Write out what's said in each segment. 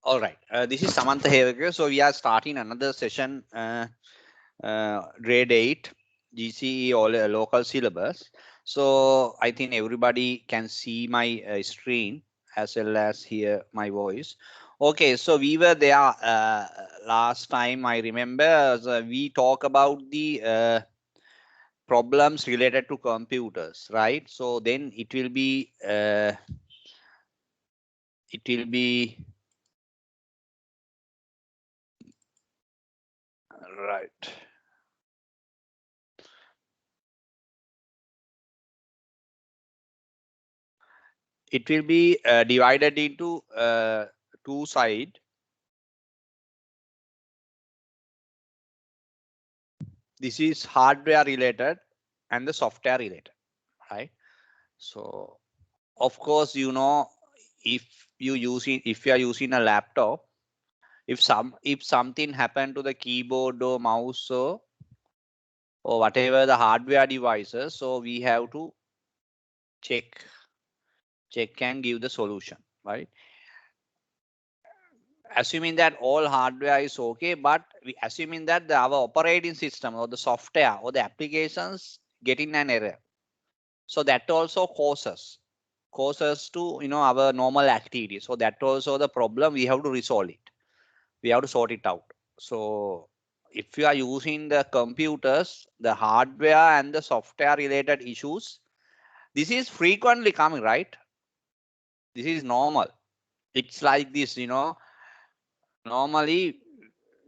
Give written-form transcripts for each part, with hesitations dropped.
All right. This is Samantha here. So we are starting another session, grade 8 GCE or local syllabus. So I think everybody can see my screen as well as hear my voice. Okay, so we were there last time. I remember we talk about the problems related to computers, right? So then it will be right. It will be divided into two sides. This is hardware related and the software related, right? So of course, if if you are using a laptop, if something happened to the keyboard or mouse or whatever the hardware devices, so we have to check and give the solution, right? Assuming that all hardware is okay, but we assuming that our operating system or the software or the applications getting an error. So that also causes to our normal activity. So that also the problem, we have to resolve it. We have to sort it out. So if you are using the computers, the hardware and the software related issues, this is frequently coming, right? This is normal. It's like this. Normally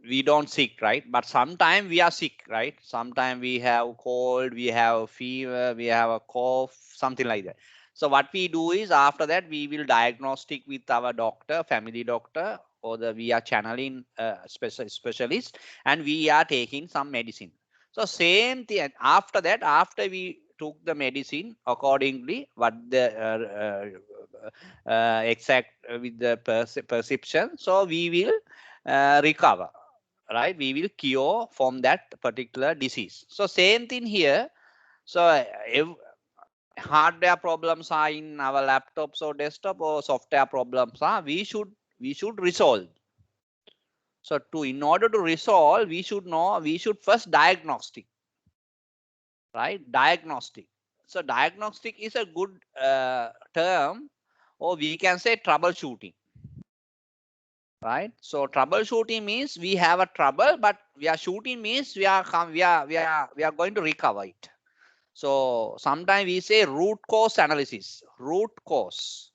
we don't sick, right? But sometimes we are sick, right? Sometimes we have cold, we have fever, we have a cough, something like that. So what we do is after that we will diagnostic with our doctor, family doctor, or we are channeling specialist, and we are taking some medicine. So same thing after that, after we took the medicine accordingly what the exact with the perception, so we will recover, right? We will cure from that particular disease. So same thing here. So if hardware problems are in our laptops or desktop, or software problems are, we should resolve. So in order to resolve, we should first diagnostic, right? Diagnostic. So diagnostic is a good term, or we can say troubleshooting, right? So troubleshooting means we have a trouble, but we are shooting means we are going to recover it. So sometimes we say root cause analysis. Root cause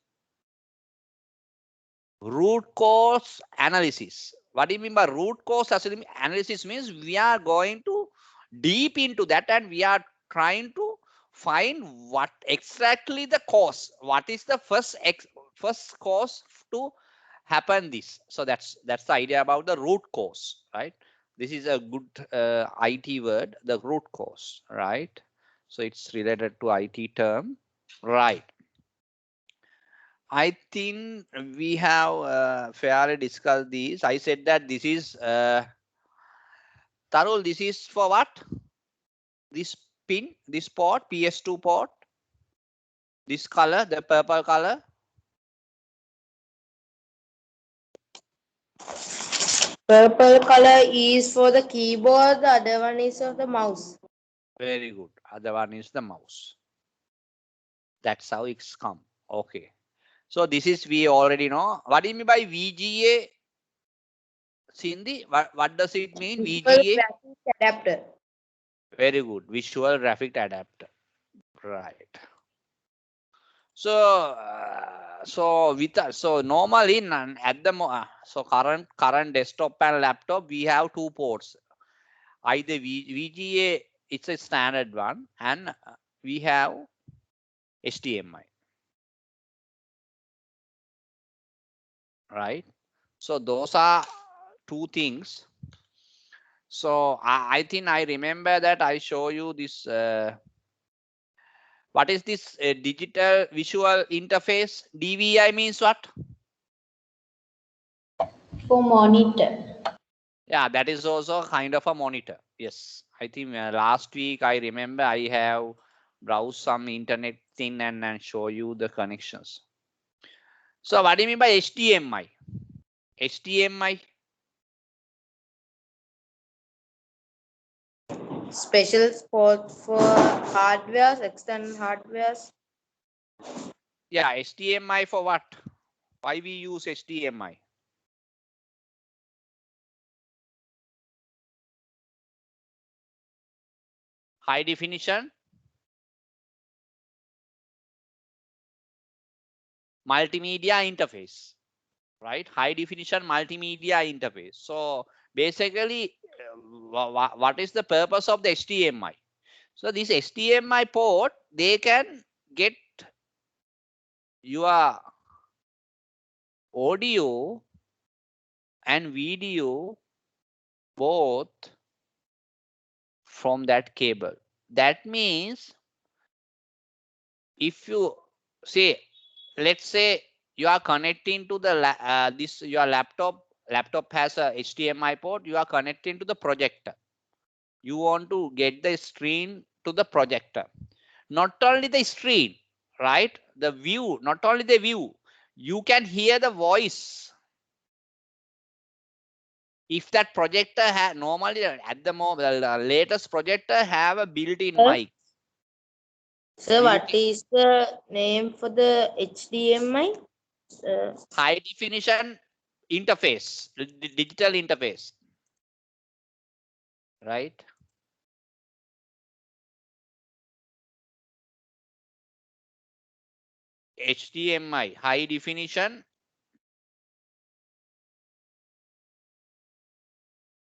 analysis. What do you mean by root cause analysis? Means we are going to deep into that, and we are trying to find what exactly the cause. What is the first cause to happen this? So that's the idea about the root cause, right? This is a good IT word, the root cause, right? So it's related to IT term, right? I think we have fairly discussed these. I said that this is Tarul, this is for what? This pin, this port, PS2 port, this color, the purple color. Purple color is for the keyboard, the other one is of the mouse. Very good. Other one is the mouse. That's how it's come. Okay. So this is, we already know. What do you mean by VGA, Cindy? What does it mean, Visual VGA? graphic adapter. Very good. Visual graphic adapter. Right. So so normally at the so current desktop and laptop, we have two ports. Either VGA, it's a standard one, and we have HDMI, right? So those are two things. So I think I remember that I show you this. What is this digital visual interface? DVI means what? For monitor. Yeah, that is also kind of a monitor. Yes, I think last week I remember I have browsed some internet thing and show you the connections. So what do you mean by HDMI? HDMI. Special spot for hardware, external hardwares. Yeah, HDMI for what? Why we use HDMI? High definition multimedia interface, right? High definition multimedia interface. So basically, what is the purpose of the HDMI? So this HDMI port, they can get your audio and video both from that cable. That means if you say, let's say you are connecting to the this your laptop has a HDMI port, you are connecting to the projector. You want to get the screen to the projector. Not only the screen, right? The view, not only the view, you can hear the voice. If that projector had normally at the moment, the latest projector have a built-in mic. So what is the name for the HDMI? High definition interface, digital interface, right? HDMI, high definition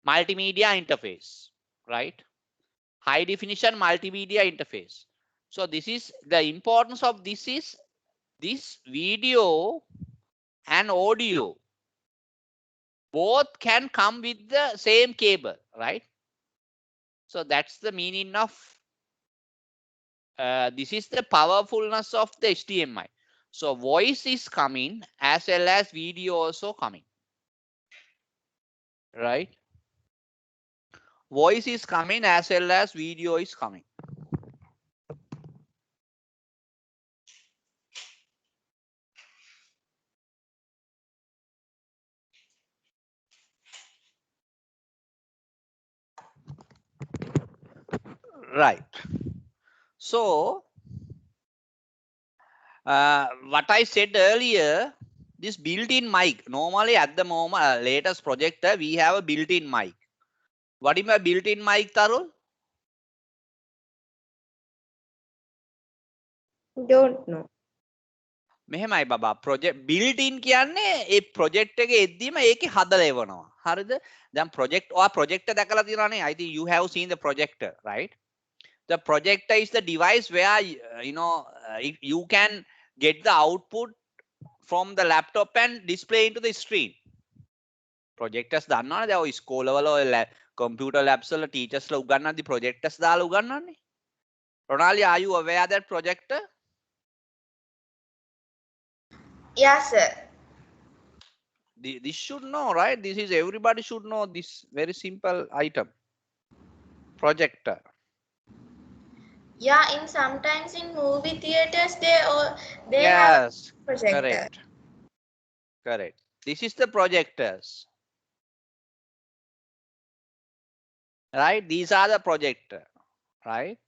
multimedia interface, right? High definition multimedia interface. So this is the importance of this is this video and audio both can come with the same cable, right? So that's the meaning of this is the powerfulness of the HDMI. So voice is coming as well as video also coming, right? Voice is coming as well as video is coming. Right. So what I said earlier, this built-in mic, normally at the moment, latest projector, we have a built-in mic. What is a built-in mic, Tarul? Don't know. මෙහෙමයි බබා project built-in කියන්නේ ඒ project එක එද්දීම ඒකේ හදලා එවනවා. හරිද? දැන් project ඔයා projector දැකලා තියෙනවානේ. I think you have seen the projector, right? The projector is the device where you can get the output from the laptop and display into the screen. Projectors දන්නවනේ දැන් ඔය ඉස්කෝලවල ඔය computer labs වල teachers ලා උගන්වද්දි projectors දාලා උගන්වන්නේ. Ronali, are you aware that projector? Yes, sir. This should know, right? This is everybody should know this very simple item. Projector. Yeah, in sometimes in movie theaters they Yes, have projector. correct. Correct. This is the projectors. Right? These are the projector. Right?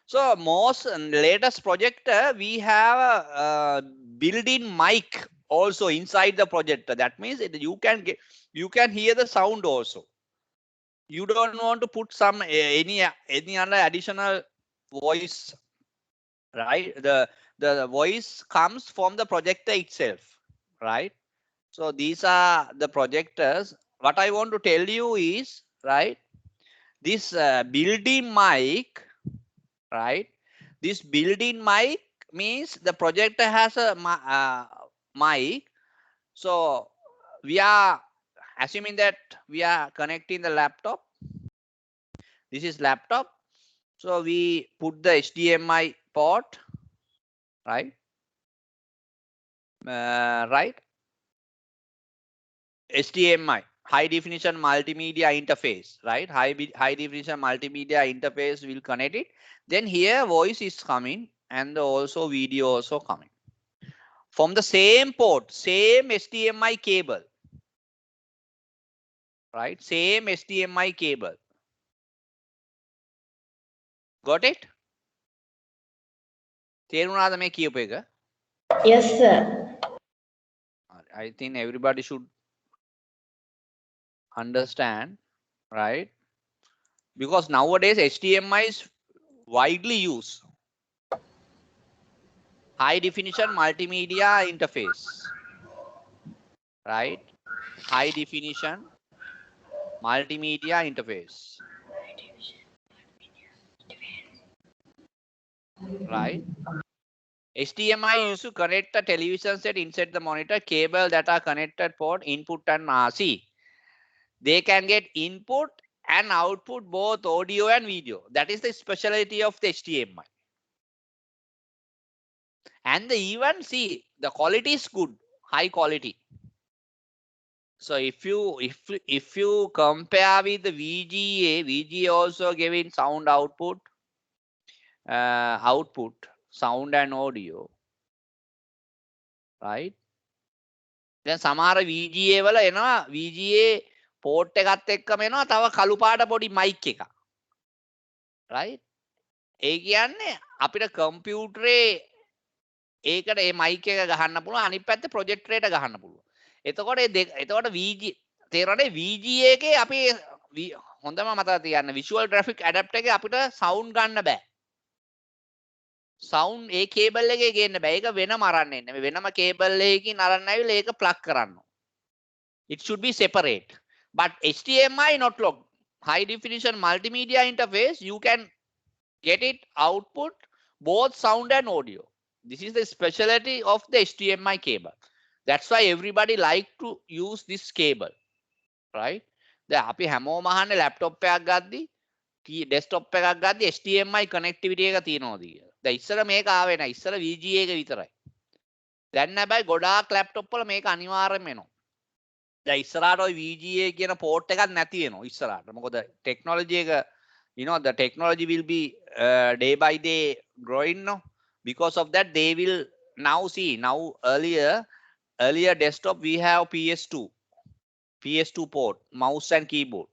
So most latest projector, we have a built-in mic also inside the projector. That means you can hear the sound also. You don't want to put some any other additional voice, right? The voice comes from the projector itself, right? So these are the projectors. What I want to tell you is, right, this built-in mic, right? This built-in mic means the projector has a mic. So we are assuming that we are connecting the laptop. This is laptop. So we put the HDMI port, right? Right. HDMI, high definition multimedia interface, right? High definition multimedia interface will connect it. Then here voice is coming and also video also coming from the same port, same HDMI cable. right? Same HDMI cable. Got it? තේරුණාද මේ කියපු එක? Yes, sir. I think everybody should understand, right? Because nowadays HDMI is widely used. High definition multimedia interface, right? High definition multimedia interface, right? HDMI used to connect the television set inside the monitor cable that are connected port input and RC. They can get input and output both audio and video. That is the specialty of the HDMI. And the even see the quality is good, high quality. So if you compare with the VGA also giving sound output, sound and audio, right? දැන් සමහර VGA වල එනවා VGA port එකත් එක්කම එනවා තව කළු පාට පොඩි mic එකක්, right? ඒ කියන්නේ අපිට කම්පියුටරේ ඒකට ඒ mic එක ගහන්න පුළුවන් අනිත් පැත්තේ projector එකට ගහන්න පුළුවන්. එතකොට VGA තේරෙන්නේ VGA එකේ අපි හොඳම මතක තියන්න visual graphic adapter එකේ අපිට sound ගන්න බෑ. sound ඒ cable එකේ ගේන්න බෑ. ඒක වෙනම අරන් එන්න. මේ වෙනම cable එකකින් අරන් ඇවිල්ලා ඒක plug කරන්න. It should be separate. But HDMI not locked. High definition multimedia interface, you can get it output both sound and audio. This is the specialty of the HDMI cable. That's why everybody like to use this cable, right? දැන් අපි හැමෝම අහන්නේ laptop එකක් ගද්දි desktop එකක් ගද්දි HDMI connectivity එක තියෙනවද කියලා. දැන් ඉස්සර මේක ආවේ නැහැ. ඉස්සර VGA එක විතරයි. දැන් හැබැයි ගොඩාක් laptop වල මේක අනිවාර්යයෙන්ම එනවා. දැන් ඉස්සරහට ওই VGA කියන port එකක් නැති වෙනවා ඉස්සරහට. මොකද technology එක, you know, the technology will be day by day growing, no? Because of that they will now see, now earlier desktop we have PS2 port, mouse and keyboard.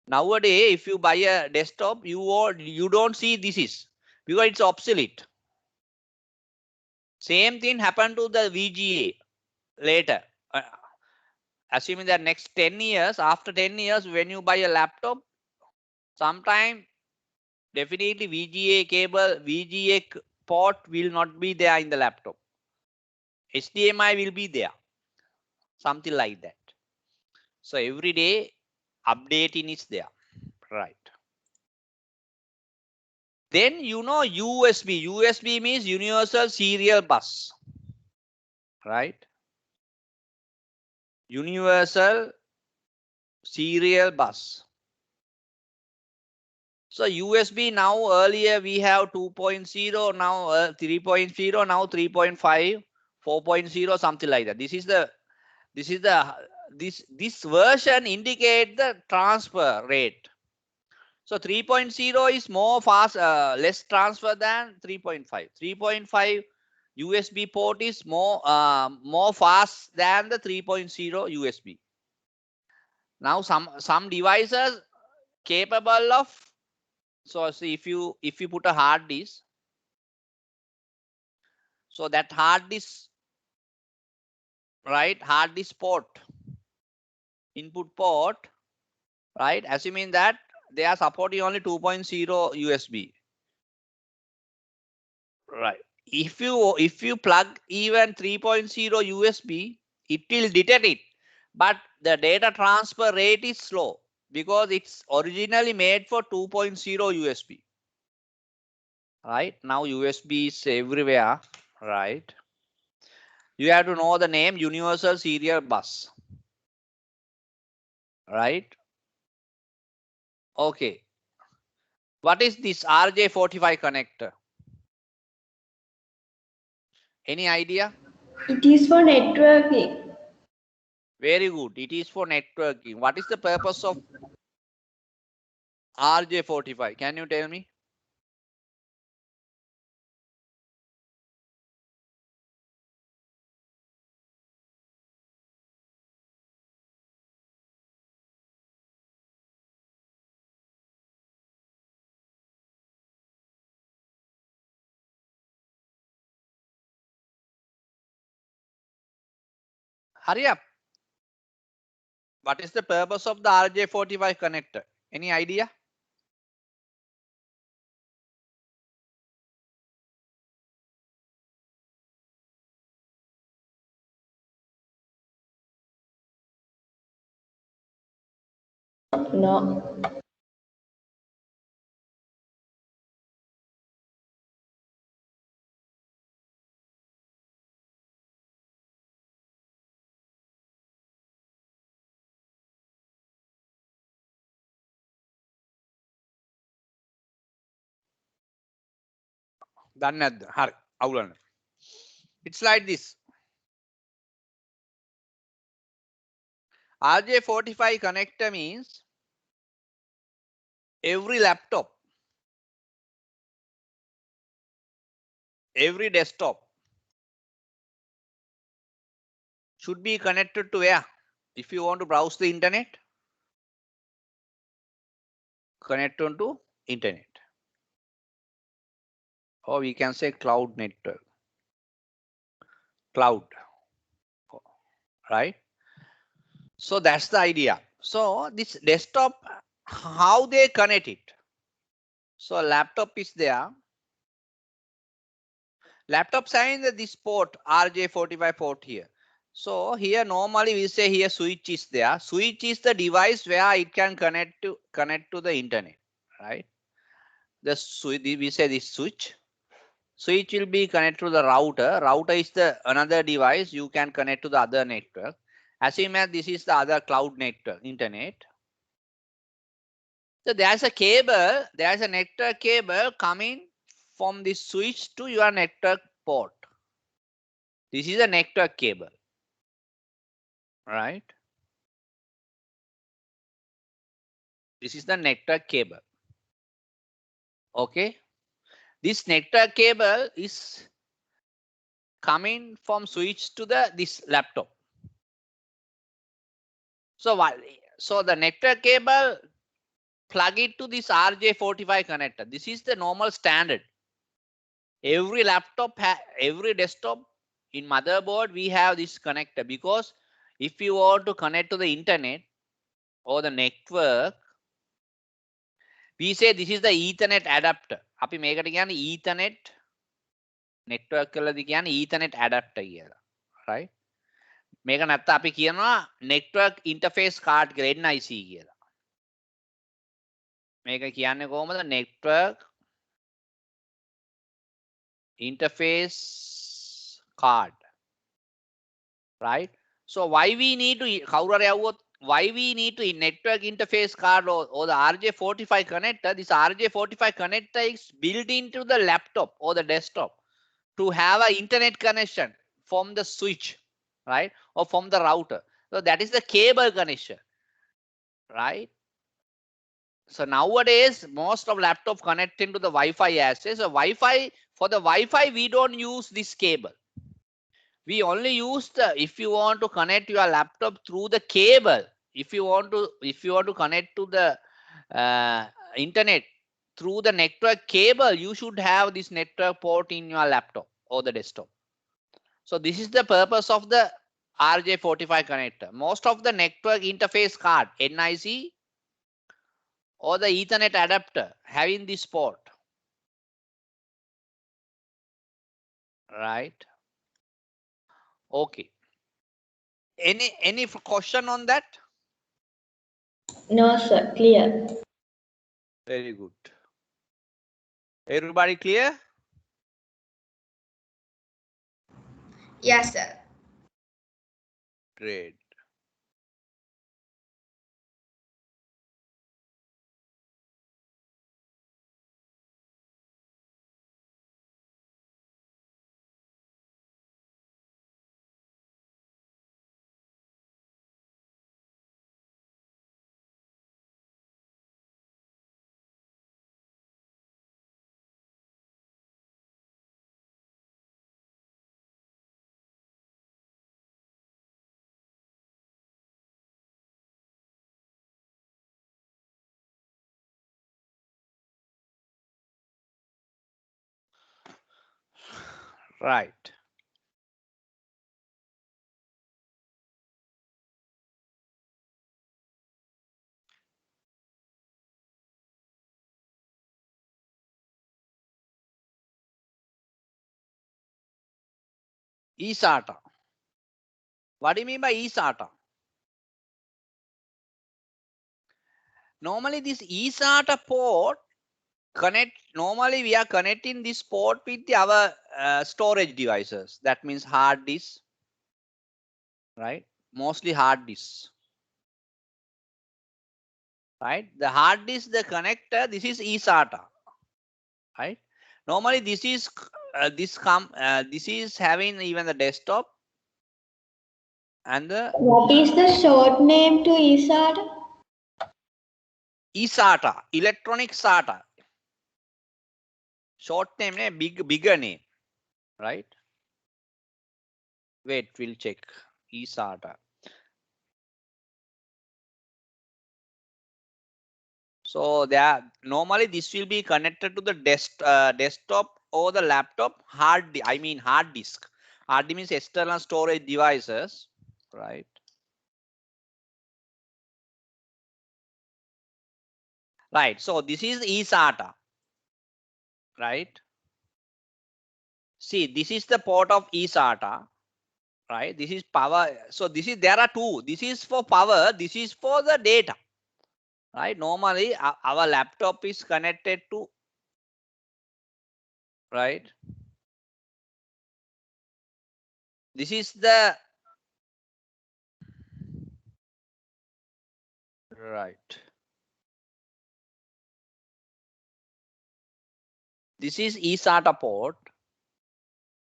Nowadays if you buy a desktop you don't see this is because it's obsolete. Same thing happened to the VGA later. Assuming that next 10 years, after 10 years when you buy a laptop, sometime definitely VGA port will not be there in the laptop. HDMI will be there, something like that. So every day updating is there, right? Then you know USB means universal serial bus, right? Universal serial bus. So USB now, earlier we have 2.0, now 3.0, now 3.5, 4.0, something like that. This version indicate the transfer rate. So 3.0 is more fast, less transfer than 3.5. 3.5 USB port is more fast than the 3.0 USB. Now some devices capable of, so see if you put a hard disk, so that hard disk, right, hard disk port, input port, right, assuming that they are supporting only 2.0 USB, right? If you plug even 3.0 USB, it will detect it, but the data transfer rate is slow because it's originally made for 2.0 USB. Right, now USB is everywhere, right? You have to know the name universal serial bus, right? Okay, what is this RJ45 connector? Any idea? It is for networking. Very good, it is for networking. What is the purpose of RJ45? Can you tell me? Hurry up. What is the purpose of the RJ45 connector? Any idea? No. දන්නේ නැද්ද? හරි. අවුලන්න. It's like this. RJ45 connector means every laptop, every desktop should be connected to where? If you want to browse the internet, connect on to internet. Or we can say cloud network. Cloud. Right? So that's the idea. So this desktop, how they connect it? So laptop is there. Laptop sign this port RJ45 port here. So here normally we say here switch is there. Switch is the device where it can connect to the internet, right? The switch, we say this switch. Switch will be connected to the router. Router is the another device you can connect to the other network. Assume as this is the other cloud network, internet. So there's a cable, there's a network cable coming from this switch to your network port. This is a network cable, right? This is the network cable. Okay. This network cable is coming from switch to this laptop. So the network cable plug it to this RJ45 connector. This is the normal standard. Every laptop, every desktop in motherboard, we have this connector, because if you want to connect to the internet or the network, we say this is the Ethernet adapter. අපි මේකට කියන්නේ Ethernet network වලදී කියන්නේ Ethernet adapter කියලා. Right? මේක නැත්නම් අපි කියනවා network interface card කියලා, NIC කියලා. මේක කියන්නේ කොහොමද? network interface card. Right? So why we need to why we need to network interface card or the RJ45 connector? This RJ45 connector is built into the laptop or the desktop to have an internet connection from the switch, right? Or from the router. So that is the cable connection, right? So nowadays, most of laptop connecting to the Wi-Fi access. So for the Wi-Fi, we don't use this cable. We only use if you want to connect your laptop through the cable, if you want to connect to the internet through the network cable, you should have this network port in your laptop or the desktop. So this is the purpose of the RJ45 connector. Most of the network interface card, NIC or the Ethernet adapter, having this port, right? Okay. Any question on that? No, sir. Clear. Very good. Everybody clear? Yes, sir. Great. Right. eSATA. What do you mean by eSATA? Normally this eSATA port normally we are connecting this port with our storage devices. That means hard disk, right? Mostly hard disk, right? The hard disk, the connector, this is eSATA, right? Normally this is this is having even the desktop and the What is the short name to eSATA? eSATA, electronic SATA. Short name, bigger name, right? Wait, we'll check eSATA. So there normally this will be connected to the desktop or the laptop hard disk. Hard disk means external storage devices, right? Right. So this is eSATA, right? See, this is the port of eSATA, right? This is power. So this is there are two. This is for power. This is for the data, right? Normally our laptop is connected to, right? This is the right. This is eSATA port,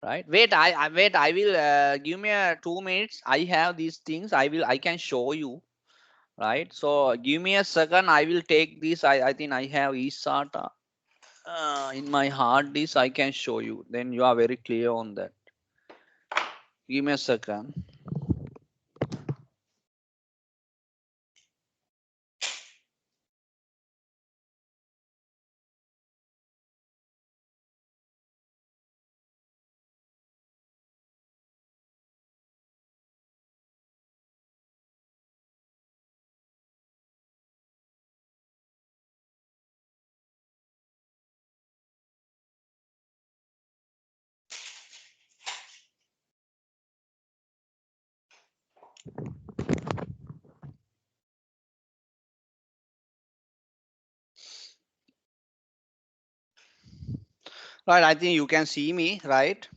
right? Wait, I will give me a 2 minutes. I have these things. I can show you, right? So give me a second. I will take this. I think I have eSATA in my hard disk. I can show you. Then you are very clear on that. Give me a second. Right, I think you can see me, right?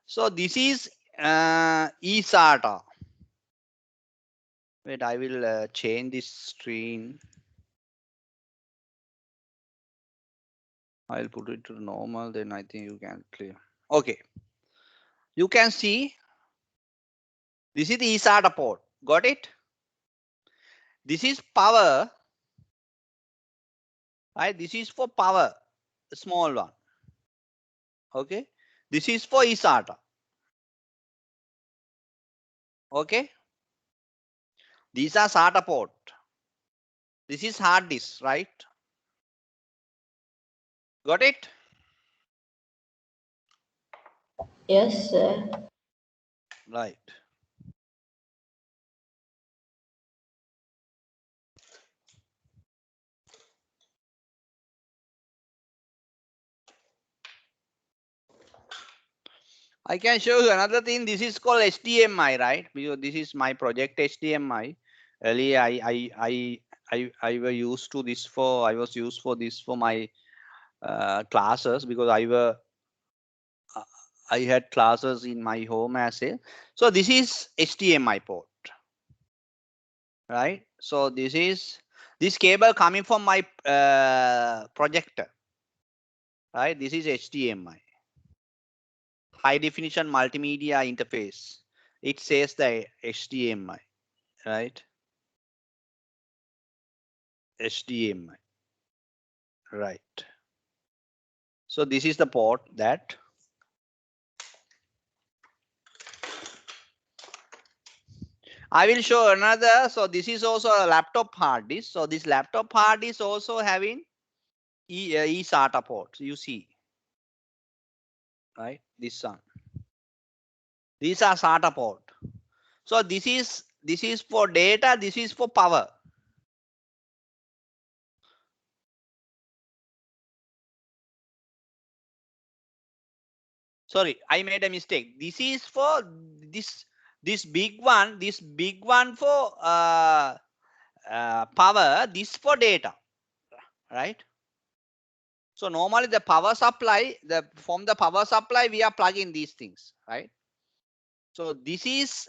So this is eSATA. Wait, I will change this screen. I'll put it to normal, then I think you can clear. Okay. You can see this is the eSATA port. Got it? This is power. Right? This is for power, the small one. Okay. This is for eSATA. Okay. These are SATA port. This is hard disk, right? Got it? Yes, sir. Right. I can show you another thing. This is called HDMI, right? Because this is my project HDMI. Earlier, I was used to this for. I was used for this for my classes because I had classes in my home as a. So this is HDMI port, right? So this cable coming from my projector, right? This is HDMI, high definition multimedia interface. It says the HDMI, right? HDMI, right? So this is the port that I will show another. So this is also a laptop hard disk. So this laptop hard disk also having eSATA ports. You see, right? This one. These are SATA port. So this is for data. This is for power. Sorry, I made a mistake. This is for this big one for power, this for data, right? So normally the power supply, from the power supply we are plugging these things, right? So this is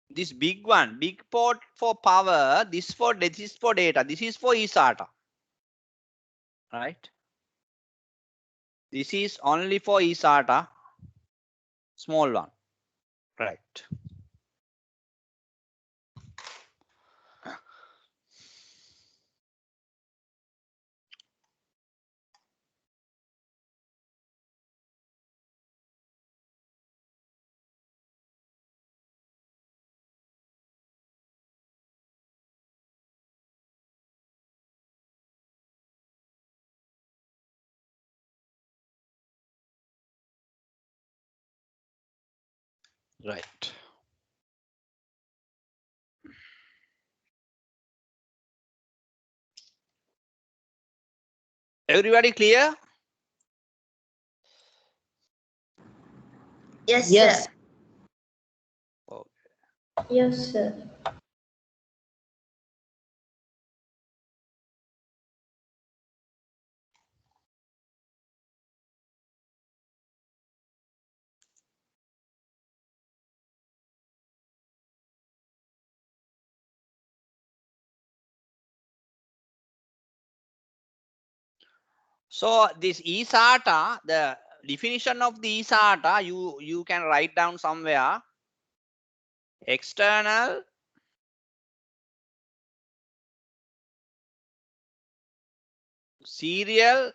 this big one, big port for power, this is for data, this is for eSATA, right? This is only for eSATA, small one, right? Right. Everybody clear? Yes, Yes. sir. Yes, sir. So this eSATA, the definition of the eSATA, you can write down somewhere. External serial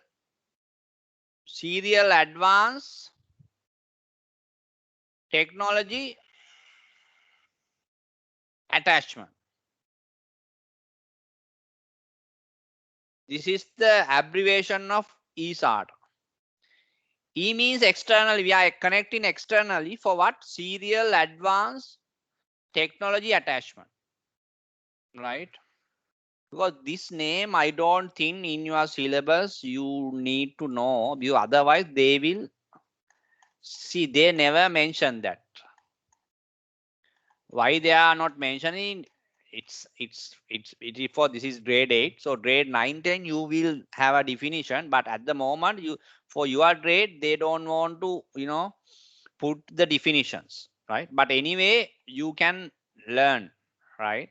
advance technology attachment. This is the abbreviation of eSATA. E means external. We are connecting externally for what? Serial advance technology attachment, right? Because this name, I don't think in your syllabus you need to know, because otherwise they will see, they never mention that. Why they are not mentioning? It is for, this is grade 8, so grade 9, 10 you will have a definition, but at the moment you, for your grade, they don't want to, put the definitions, right? But anyway you can learn, right?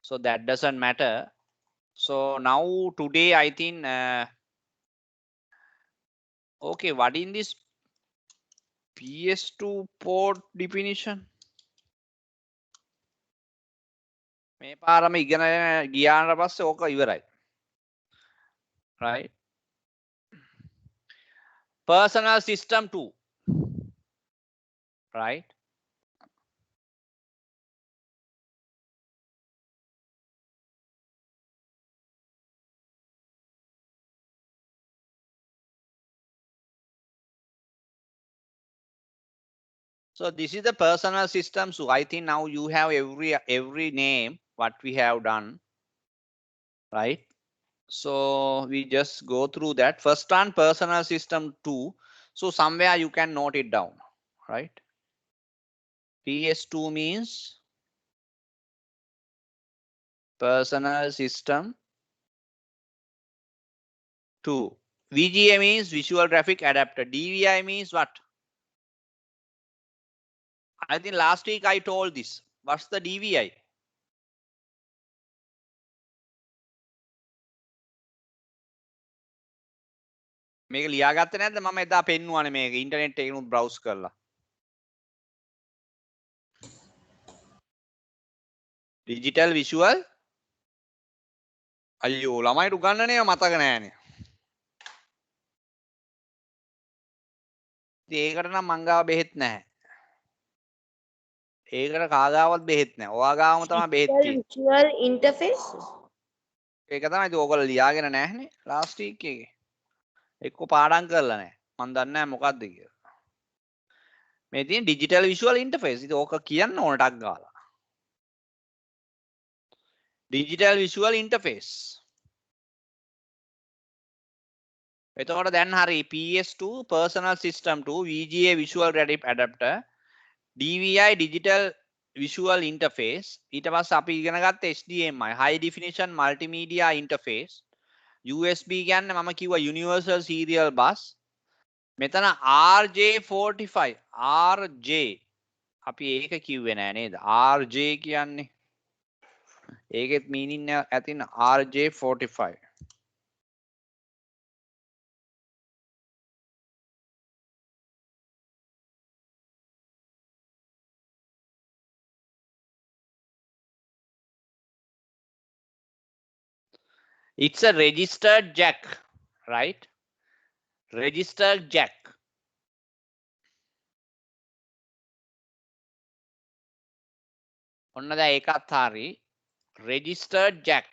So that doesn't matter. So now today I think okay, what in this PS2 port definition? මේ පාරම ඉගෙන ගියාට පස්සේ ඕක ඉවරයි, right? Personal system 2, right? So this is the personal system. So I think now you have every name what we have done, right? So we just go through that. First one, personal system 2. So somewhere you can note it down, right? PS2 means personal system 2. VGA means visual graphic adapter. DVI means what? I think last week I told this. What's the DVI? මේක ලියාගත්තේ නැද්ද? මම එදා පෙන්නුවානේ මේක internet එකේ උත් browse කරලා. Digital visual. අයියෝ ළමයිට උගන්නන්නේ මතක නෑනේ. ඉතින් ඒකට නම් මං ගාව බෙහෙත් නැහැ. ඒකට කාගාවත් බෙහෙත් නැහැ. ඔයා ගාවම තමයි බෙහෙත් තියෙන්නේ. Visual interface. ඒක තමයි ඉතින් ඕගොල්ලෝ ලියාගෙන නැහනේ ලාස්ට් වීක් එකේ. එක්ක පාඩම් කරලා නැහැ. මං දන්නේ නැහැ මොකක්ද කියලා. මේ තියෙන digital visual interface. ඉතින් ඕක කියන්න ඕන ටක් ගාලා. Digital visual interface. එතකොට දැන් හරි PS2 personal system 2 VGA visual adapter DVI digital visual interface ඊට පස්සේ අපි ඉගෙන ගත්ත HDMI high definition multimedia interface USB කියන්නේ මම කිව්වා universal serial bus මෙතන RJ45 RJ අපි ඒක කිව්වේ නෑ නේද RJ කියන්නේ ඒකෙත් meaning ඇතින RJ45 It's a registered jack, right? Registered jack. ඔන්න දැන් ඒකත් හරි. Registered jack.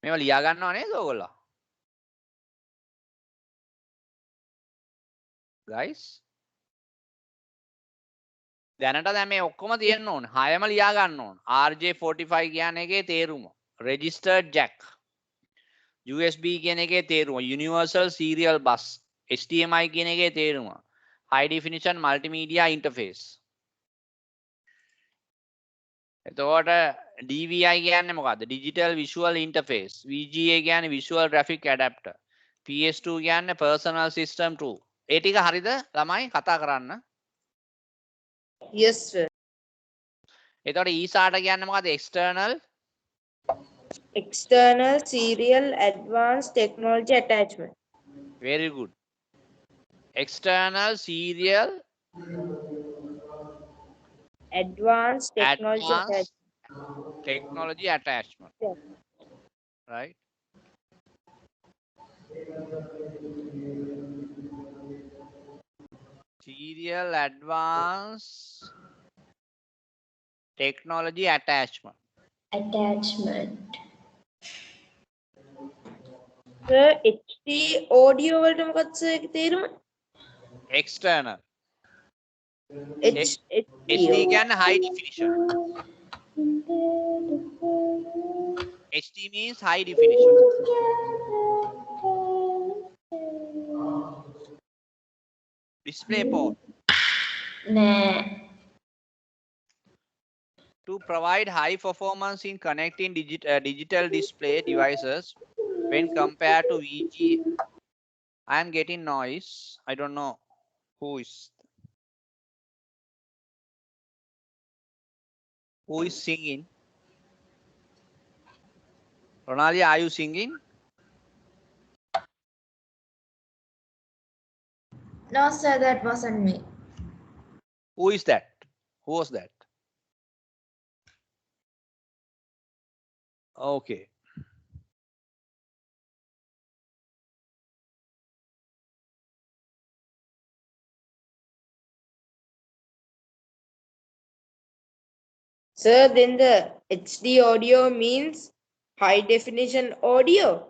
මේවා ලියා ගන්නව නේද ඔයගොල්ලෝ? Guys. දැනට දැන් මේ ඔක්කොම තියෙන්න ඕනේ. හයම ලියා ගන්න ඕන. RJ45 කියන එකේ තේරුම. Registered jack. USB කියන එකේ තේරුම. Universal serial bus. HDMI කියන එකේ තේරුම. High definition multimedia interface. එතකොට DVI කියන්නේ මොකද්ද? Digital visual interface. VGA කියන්නේ visual graphic adapter. PS2 කියන්නේ personal system 2. ඒ ටික හරිද ළමයි කතා කරන්න? Yes, sir. එතකොට ESAට කියන්නේ මොකද්ද? External serial advanced technology attachment. Very good. External serial Advanced technology advanced attachment. technology attachment. Yeah. Right? Serial advanced technology attachment. Attachment. Sir, HD audio වලට මොකක්ද sir ඒකේ තේරුම? External. HD HD කියන්නේ high definition. HD means high definition. Display port. Nah. To provide high performance in connecting digital display devices when compared to VGA. I am getting noise. I don't know who is singing. Ronali, are you singing? No, sir, that wasn't me. Who is that? Who was that? Okay. Sir, then the HD audio means high definition audio.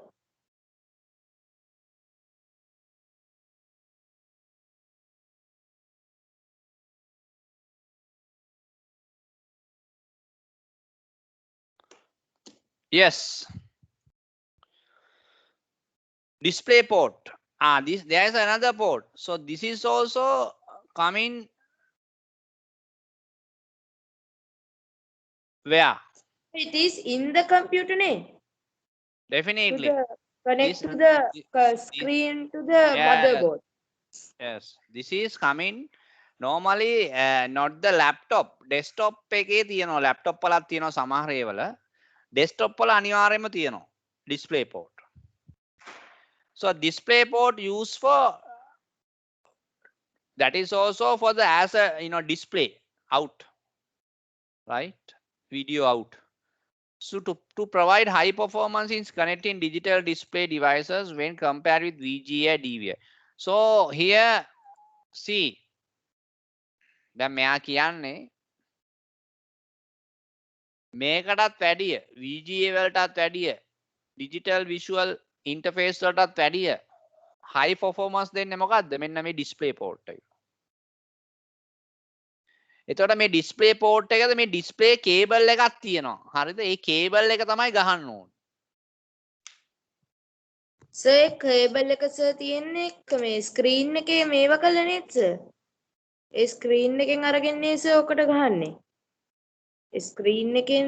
Yes. Display port. There is another port. So this is also coming where? It is in the computer name. Definitely. Connect This- to the screen to the Yeah. motherboard. Yes. This is coming normally not the laptop. Desktop එකේ තියෙනවා. Laptop වලත් තියෙනවා සමහර ඒවල. Desktop වල අනිවාර්යයෙන්ම තියෙනවා. Display port. So display port used for that is also for the as a display out, right? Video out. So to provide high performance in connecting digital display devices when compared with VGA DVI. So here see දැන් මෙයා කියන්නේ මේකටත් වැඩිය VGA වලටත් වැඩිය digital visual interface වලටත් වැඩිය high performance දෙන්නේ මොකද්ද? මෙන්න මේ display port එක. එතකොට මේ ඩිස්ප්ලේ පෝට් එකද මේ ඩිස්ප්ලේ කේබල් එකක් තියෙනවා. හරිද? ඒ කේබල් එක තමයි ගහන්න ඕනේ. සර් කේබල් එක සර් තියෙන්නේ මේ ස්ක්‍රීන් එකේ මේව කළා නේද සර්? ඒ ස්ක්‍රීන් එකෙන් අරගෙන සර් ඔකට ගහන්නේ. ස්ක්‍රීන් එකෙන්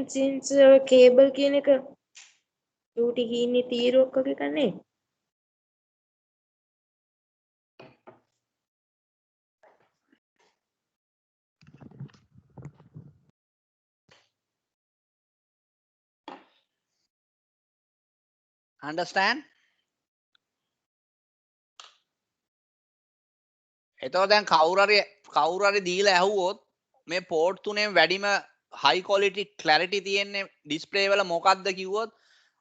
සර් කේබල් කියන එක ඩියුටි හීනි තීරුවක් වගේ කන්නේ. Understand? එතකොට දැන් කවුරු හරි දීලා ඇහුවොත් මේ පෝට් තුනෙන් වැඩිම high quality clarity තියෙන්නේ display වල මොකක්ද කිව්වොත්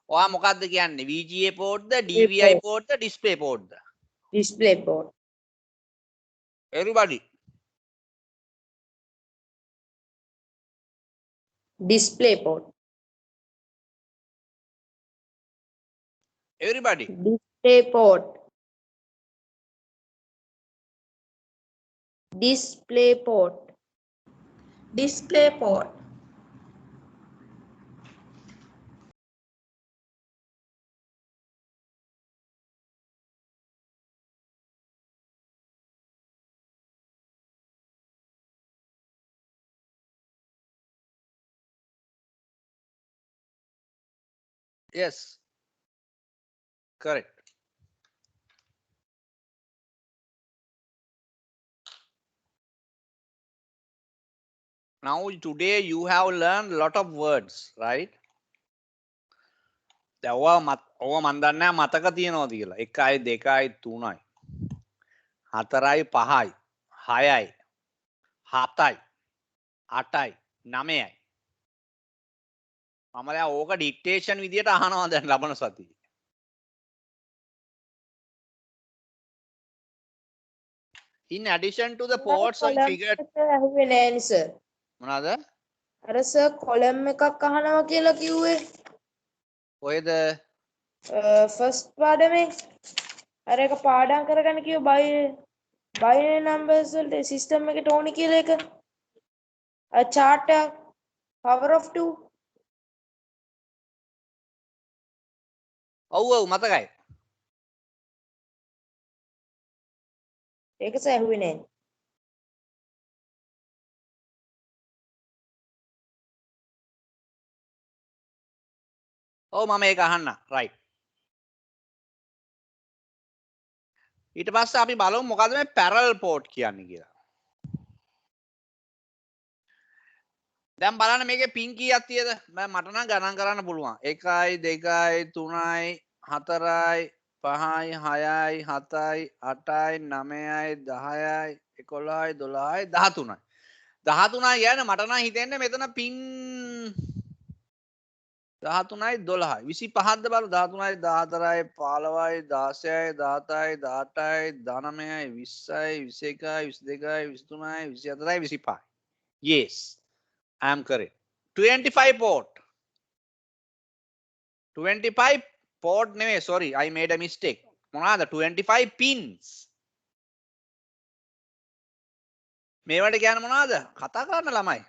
ඔයා මොකක්ද කියන්නේ? VGA port the DVI port the display port the? display port. Everybody. Display port. Everybody. Display port. Display port. Display port. Yes. Correct. Now today you have learned a lot of words, right? දැන් ඔව මන් දන්නේ නැහැ මතක තියනවද කියලා. 1යි 2යි 3යි 4යි 5යි 6යි 7යි 8යි 9යි. මම දැන් ඕක ඩික්ටේෂන් විදියට අහනවා දැන් ලබන සතියේ. In addition to the ports I figured ඇහුවේ නෑ නේ සර්. මොනවාද? අර සර් කොලම් එකක් අහනවා කියලා කිව්වේ. කොහෙද? ෆස්ට් පාඩමේ අර එක පාඩම් කරගන්න කිව්ව බයිනරි නම්බර්ස් වලට සිස්ටම් එකට ඕනි කියලා එක. chart එක power of 2. ඔව් ඔව් මතකයි. ඒක සර් ඇහුවේ නෑ. ඔව් මම ඒක අහන්න. right. ඊට පස්සේ අපි බලමු මොකද්ද මේ parallel port කියන්නේ කියලා. දැන් බලන්න මේකේ පින් කීයක් තියෙද? මට නම් ගණන් කරන්න පුළුවන්. 1යි 2යි 3යි 4යි 5යි 6යි 7යි 8යි 9යි 10යි 11යි 12යි 13යි. 13යි කියන්නේ මට නම් හිතෙන්නේ මෙතන පින් 13යි 12යි 25ක්ද බලන්න 13යි 14යි 15යි 16යි 17යි 18යි 19යි 20යි 21යි 22යි 23යි 24යි 25යි. Yes, I am correct. 25 port. 25 port නෙමෙයි, sorry, I made a mistake. මොනවාද 25 pins. මේවට කියන්නේ මොනවාද? කතා කරන්න ළමයි.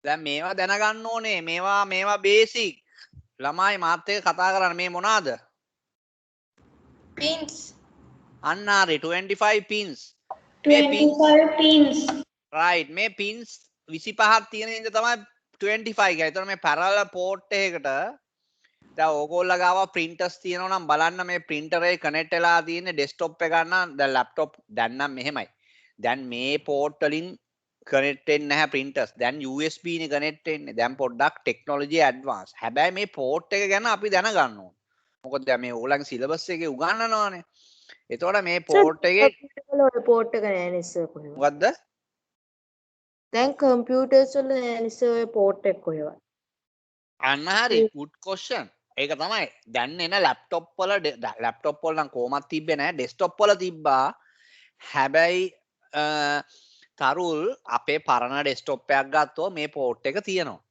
දැන් මේවා දැනගන්න ඕනේ. මේවා බේසික්. ළමයි මාත් එක්ක කතා කරන්න. මේ මොනවාද? Pins. අන්න හරි 25 pins. 25 pins. right මේ pins 25ක් තියෙන ඉඳ තමයි 25 ගියා. ඒතර මේ parallel port එකකට දැන් ඕගොල්ලෝ ගාව printers තියෙනවා නම් බලන්න මේ printer එකේ connect වෙලා තියෙන desktop එක ගන්න දැන් laptop දැන් නම් මෙහෙමයි. දැන් මේ port වලින් connect වෙන්නේ නැහැ printers. දැන් USB නේ connect වෙන්නේ. දැන් පොඩ්ඩක් technology advance. හැබැයි මේ port එක ගැන අපි දැනගන්න ඕනේ. මොකද දැන් මේ ඕගොල්ලන්ගේ syllabus එකේ උගන්වනවානේ. එතකොට මේ port එකේ පෝට් එක නෑ නේ සර් කොහෙවත්. මොකද්ද? දැන් කම්පියුටර්ස් වල නෑ නේ සර් පෝට් එක කොහෙවත්. අන්න හරි good question. ඒක තමයි. දැන් එන laptop වල නම් කොහොමත් තිබ්බේ නැහැ. desktop වල තිබ්බා. හැබැයි තරුල් අපේ පරණ desktop එකක් ගත්තොත් මේ port එක තියෙනවා.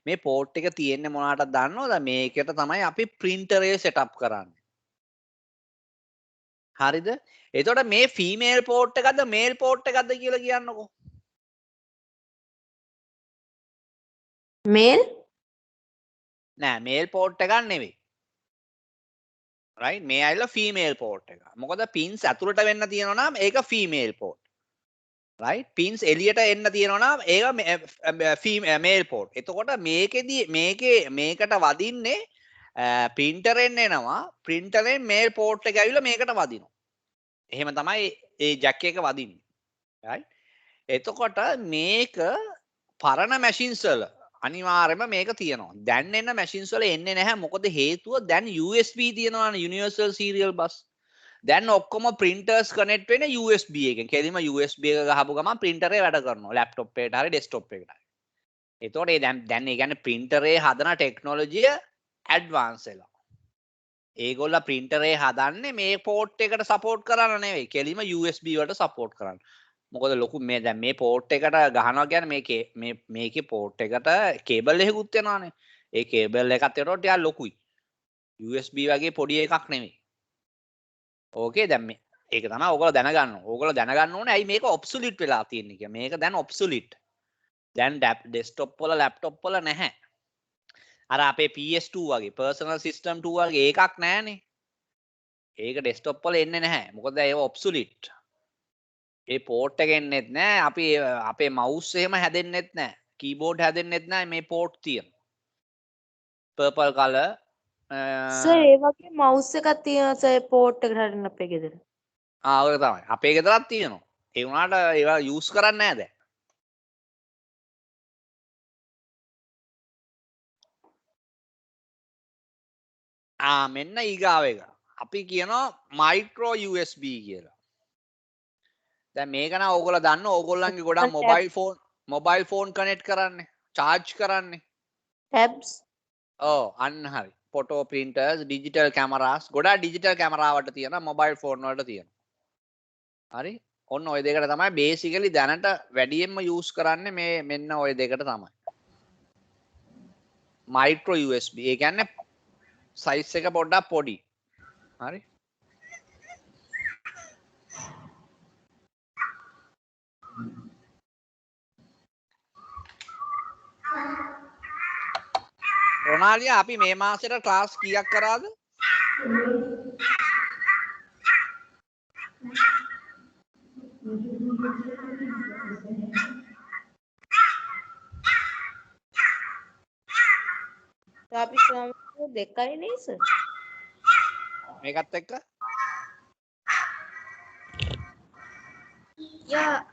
මේ port එක තියෙන්නේ මොනකටද දන්නවද? මේකට තමයි අපි printer එක setup කරන්නේ. හරිද? එතකොට මේ ෆීමේල් පෝට් එකක්ද මේල් පෝට් එකක්ද කියලා කියන්නකෝ. මේල් නෑ මේල් පෝට් එකක් නෙවෙයි. right මේ ඇවිල්ලා ෆීමේල් පෝට් එක. මොකද පින්ස් ඇතුළට වෙන්න තියෙනවා නම් ඒක ෆීමේල් පෝට්. right පින්ස් එළියට එන්න තියෙනවා නම් ඒක මේල් පෝට්. එතකොට මේකෙදි මේකට වදින්නේ printerෙන් එනවා printerෙන් මේල් පෝට් එක ඇවිල්ලා මේකට වදිනවා. එහෙම තමයි ඒ ජැක් එක වදින්නේ. right එතකොට මේක පරණ මැෂින්ස් වල අනිවාර්යයෙන්ම මේක තියෙනවා. දැන් එන මැෂින්ස් වල එන්නේ නැහැ. මොකද හේතුව දැන් USB තියෙනවානේ Universal Serial Bus. දැන් ඔක්කොම printers connect වෙන්නේ USB එකෙන්. කෙලින්ම USB එක ගහපු ගමන් printer එක වැඩ කරනවා. laptop එකට හරි desktop එකට හරි. එතකොට දැන් ඒ කියන්නේ printer එකේ හදන technology advance වෙලා. ඒගොල්ල printer එක හදන්නේ මේ port එකට support කරන්න නෙවෙයි. කෙලින්ම USB වලට support කරන්න. මොකද ලොකු මේ දැන් මේ පෝට් එකට ගහනවා කියන්නේ මේකේ පෝට් එකට කේබල් එකකුත් යනවානේ. ඒ කේබල් එකත් යනකොට ටිකක් ලොකුයි. USB වගේ පොඩි එකක් නෙමෙයි. ඕකේ දැන් මේ ඒක තමයි ඕගොල්ලෝ දැනගන්න ඕනේ. ඕගොල්ලෝ දැනගන්න ඕනේ ඇයි මේක ඔබ්සොලිට් වෙලා තියෙන්නේ කියලා. මේක දැන් ඔබ්සොලිට්. දැන් ඩෙස්ක්ටොප් වල ලැප්ටොප් වල නැහැ. අර අපේ PS2 වගේ personal system 2 වගේ එකක් නැහනේ. ඒක ඩෙස්ක්ටොප් වල එන්නේ නැහැ. මොකද ඒක ඔබ්සොලිට්. ඒ පෝට් එක එන්නෙත් නෑ අපි අපේ මවුස් එහෙම හැදෙන්නෙත් නෑ කීබෝඩ් හැදෙන්නෙත් නෑ මේ පෝට් තියෙන පර්පල් කලර් සර් ඒ වගේ මවුස් එකක් තියෙනවා සර් පෝට් එකට හරින්න අපේ ගෙදර. ඔය තමයි අපේ ගෙදරත් තියෙනවා ඒ වුණාට ඒවා යූස් කරන්නේ නෑ දැන් මෙන්න ඊගාව එක අපි කියනවා මයික්‍රෝ USB කියලා. දැන් මේක නම් ඕගොල්ලෝ දන්න ඕගොල්ලන්ගේ ගොඩක් මොබයිල් ෆෝන් කනෙක්ට් කරන්නේ charge කරන්නේ tabs අන්න හරි ෆොටෝ printers digital cameras ගොඩාක් digital camera වලට තියෙනවා මොබයිල් ෆෝන් වලට තියෙනවා හරි ඔන්න ඔය දෙකට තමයි basically දැනට වැඩියෙන්ම use කරන්නේ මේ මෙන්න ඔය දෙකට තමයි micro USB ඒ කියන්නේ size එක පොඩ්ඩක් පොඩි හරි රොනාලියා අපි මේ මාසෙට ක්ලාස් කීයක් කරාද? අපි සමහර දෙකයි නේද සර්? මේකත් එක්ක? Yeah.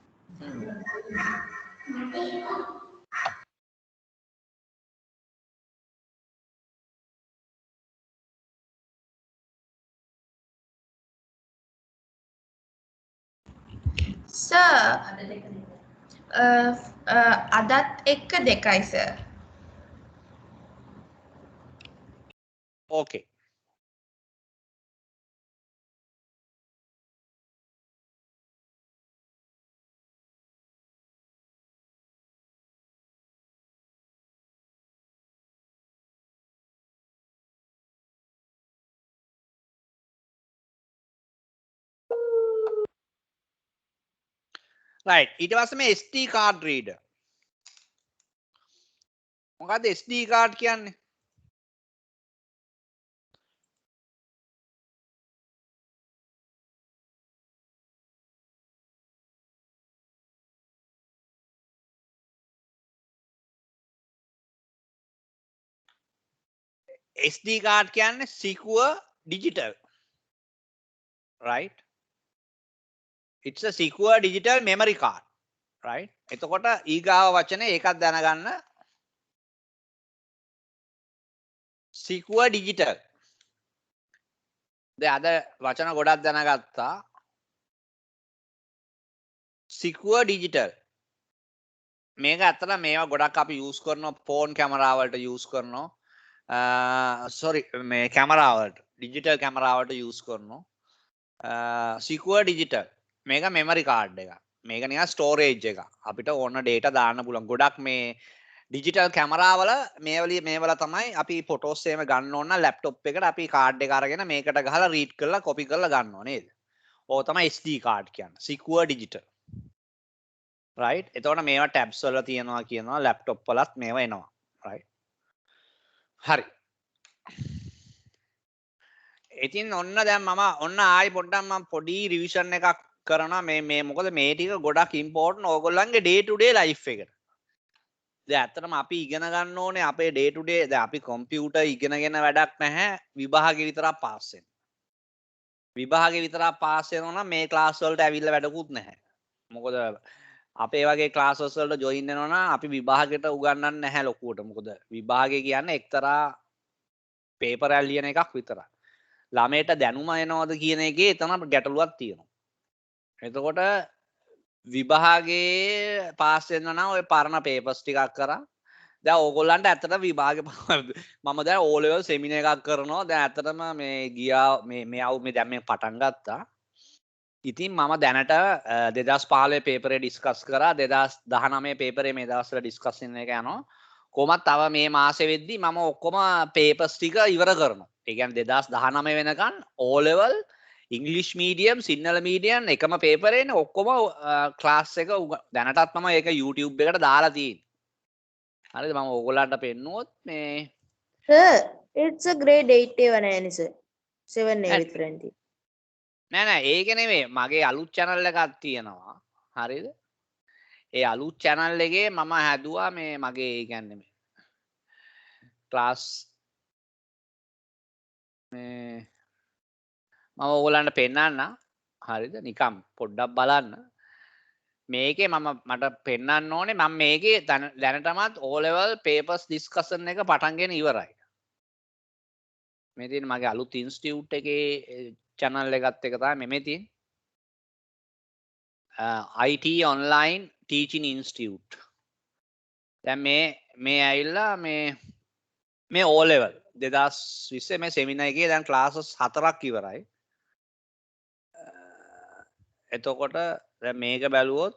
Sir, අදත් එක්ක දෙකයි sir. Okay. right ඊට පස්සේ මේ SD card reader මොකද්ද SD card කියන්නේ SD card කියන්නේ secure digital right it's a secure digital memory card right එතකොට ඊගාව වචනේ ඒකත් දැනගන්න secure digital දැන් අද වචන ගොඩක් දැනගත්තා secure digital මේක ඇත්තට මේවා ගොඩක් අපි use කරනවා ෆෝන් කැමරා වලට use කරනවා sorry මේ කැමරා වලට digital කැමරා වලට use කරනවා secure digital මේක memory card එක මේක නිකන් storage එක අපිට ඕන data දාන්න පුළුවන් ගොඩක් මේ digital camera වල මේවල තමයි අපි photos එහෙම ගන්න ඕන නම් laptop එකට අපි card එක අරගෙන මේකට ගහලා read කරලා copy කරලා ගන්නවා නේද ඕක තමයි SD card කියන්නේ. secure digital. right? එතකොට මේවා tabs වල තියනවා කියනවා laptop වලත් මේවා එනවා. right? හරි. ඉතින් ඔන්න දැන් මම ඔන්න ආයි පොඩ්ඩක් මම පොඩි රිවිෂන් එකක් කරනවා මේ මොකද මේ ටික ගොඩක් ඉම්පෝර්ටන්ට් ඕගොල්ලන්ගේ day to day life එකට. දැන් ඇත්තටම අපි ඉගෙන ගන්න ඕනේ අපේ day to day දැන් අපි කම්පියුටර් ඉගෙනගෙන වැඩක් නැහැ විභාගෙ විතරක් පාස් වෙන්න. විභාගෙ විතරක් පාස් වෙනවා නම් මේ ක්ලාස් වලට ඇවිල්ලා වැඩකුත් නැහැ. මොකද අපේ වගේ ක්ලාසස් වලට ජොයින් වෙනවා නම් අපි විභාගෙට උගන්වන්නේ නැහැ ලොකුවට. මොකද විභාගය කියන්නේ එක්තරා පේපර් එකක් ලියන එකක් විතරයි. ළමයට දැනුම එනවද කියන එකේ එතන ගැටලුවක් තියෙනවා. එතකොට විභාගේ පාස් වෙන්න නම් ඔය පරණ පේපර්ස් ටිකක් කරා. දැන් ඕගොල්ලන්ට ඇත්තට විභාගේ මම දැන් O level seminar එකක් කරනවා. දැන් ඇත්තටම මේ ගියා මේ දැන් මේ පටන් ගත්තා. ඉතින් මම දැනට 2015 පේපරේ ඩිස්කස් කරා 2019 පේපරේ මේ දවස්වල ඩිස්කෂන් එක යනවා. කොහොමත් තව මේ මාසේ වෙද්දි මම ඔක්කොම පේපර්ස් ටික ඉවර කරනවා. ඒ කියන්නේ 2019 වෙනකන් O level English medium Sinhala medium එකම පේපරේනේ ඔක්කොම ක්ලාස් එක දැනටත් මම ඒක YouTube එකට දාලා තියෙන්නේ. හරිද මම ඕගොල්ලන්ට පෙන්නුවොත් මේ Sir, it's a grade 8 ඒව නෑනේ sir. 7 ඒ විතරයි තියෙන්නේ. නෑ ඒක නෙමෙයි මගේ අලුත් channel එකක් තියෙනවා. හරිද? ඒ අලුත් channel එකේ මම හැදුවා මේ මගේ ඒ කියන්නේ මේ ක්ලාස් මේ මම ඕගොල්ලන්ට පෙන්නන්න. හරිද? නිකම් පොඩ්ඩක් බලන්න. මේකේ මට පෙන්වන්න ඕනේ මම මේකේ දැනටමත් O level papers discussion එක පටන්ගෙන ඉවරයි. මේ තියෙන මගේ අලුත් ඉන්ස්ටිටියුට් එකේ channel එකත් එක තමයි මේ තියෙන්නේ. IT online teaching institute. දැන් මේ ඇවිල්ලා මේ O level 2020 මේ seminar එකේ දැන් classes 4ක් ඉවරයි. එතකොට දැන් මේක බැලුවොත්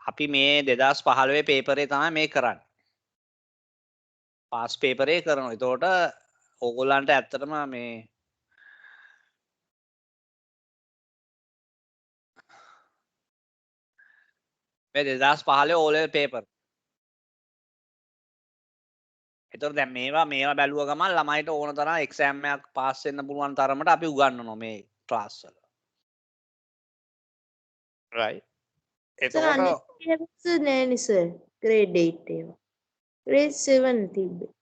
අපි මේ 2015 පේපරේ තමයි මේ කරන්නේ. පාස් පේපරේ කරනවා. එතකොට ඕගොල්ලන්ට ඇත්තටම මේ මේ 2015 O level paper. එතකොට දැන් මේවා බැලුව ගමන් ළමයිට ඕන තරම් එක්සෑම් එකක් පාස් වෙන්න පුළුවන් තරමට අපි උගන්වනවා මේ ක්ලාස් වල. right. Sir, අනිත් ඒවා නෑනේ sir. grade 8 ඒවා. grade 7 තිබ්බේ.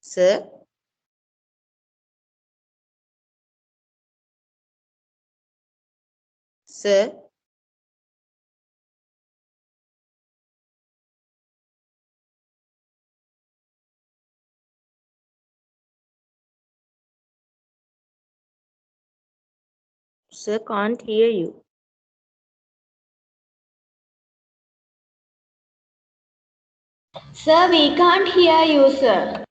Sir, sir, sir, can't hear you. Sir, we can't hear you, sir.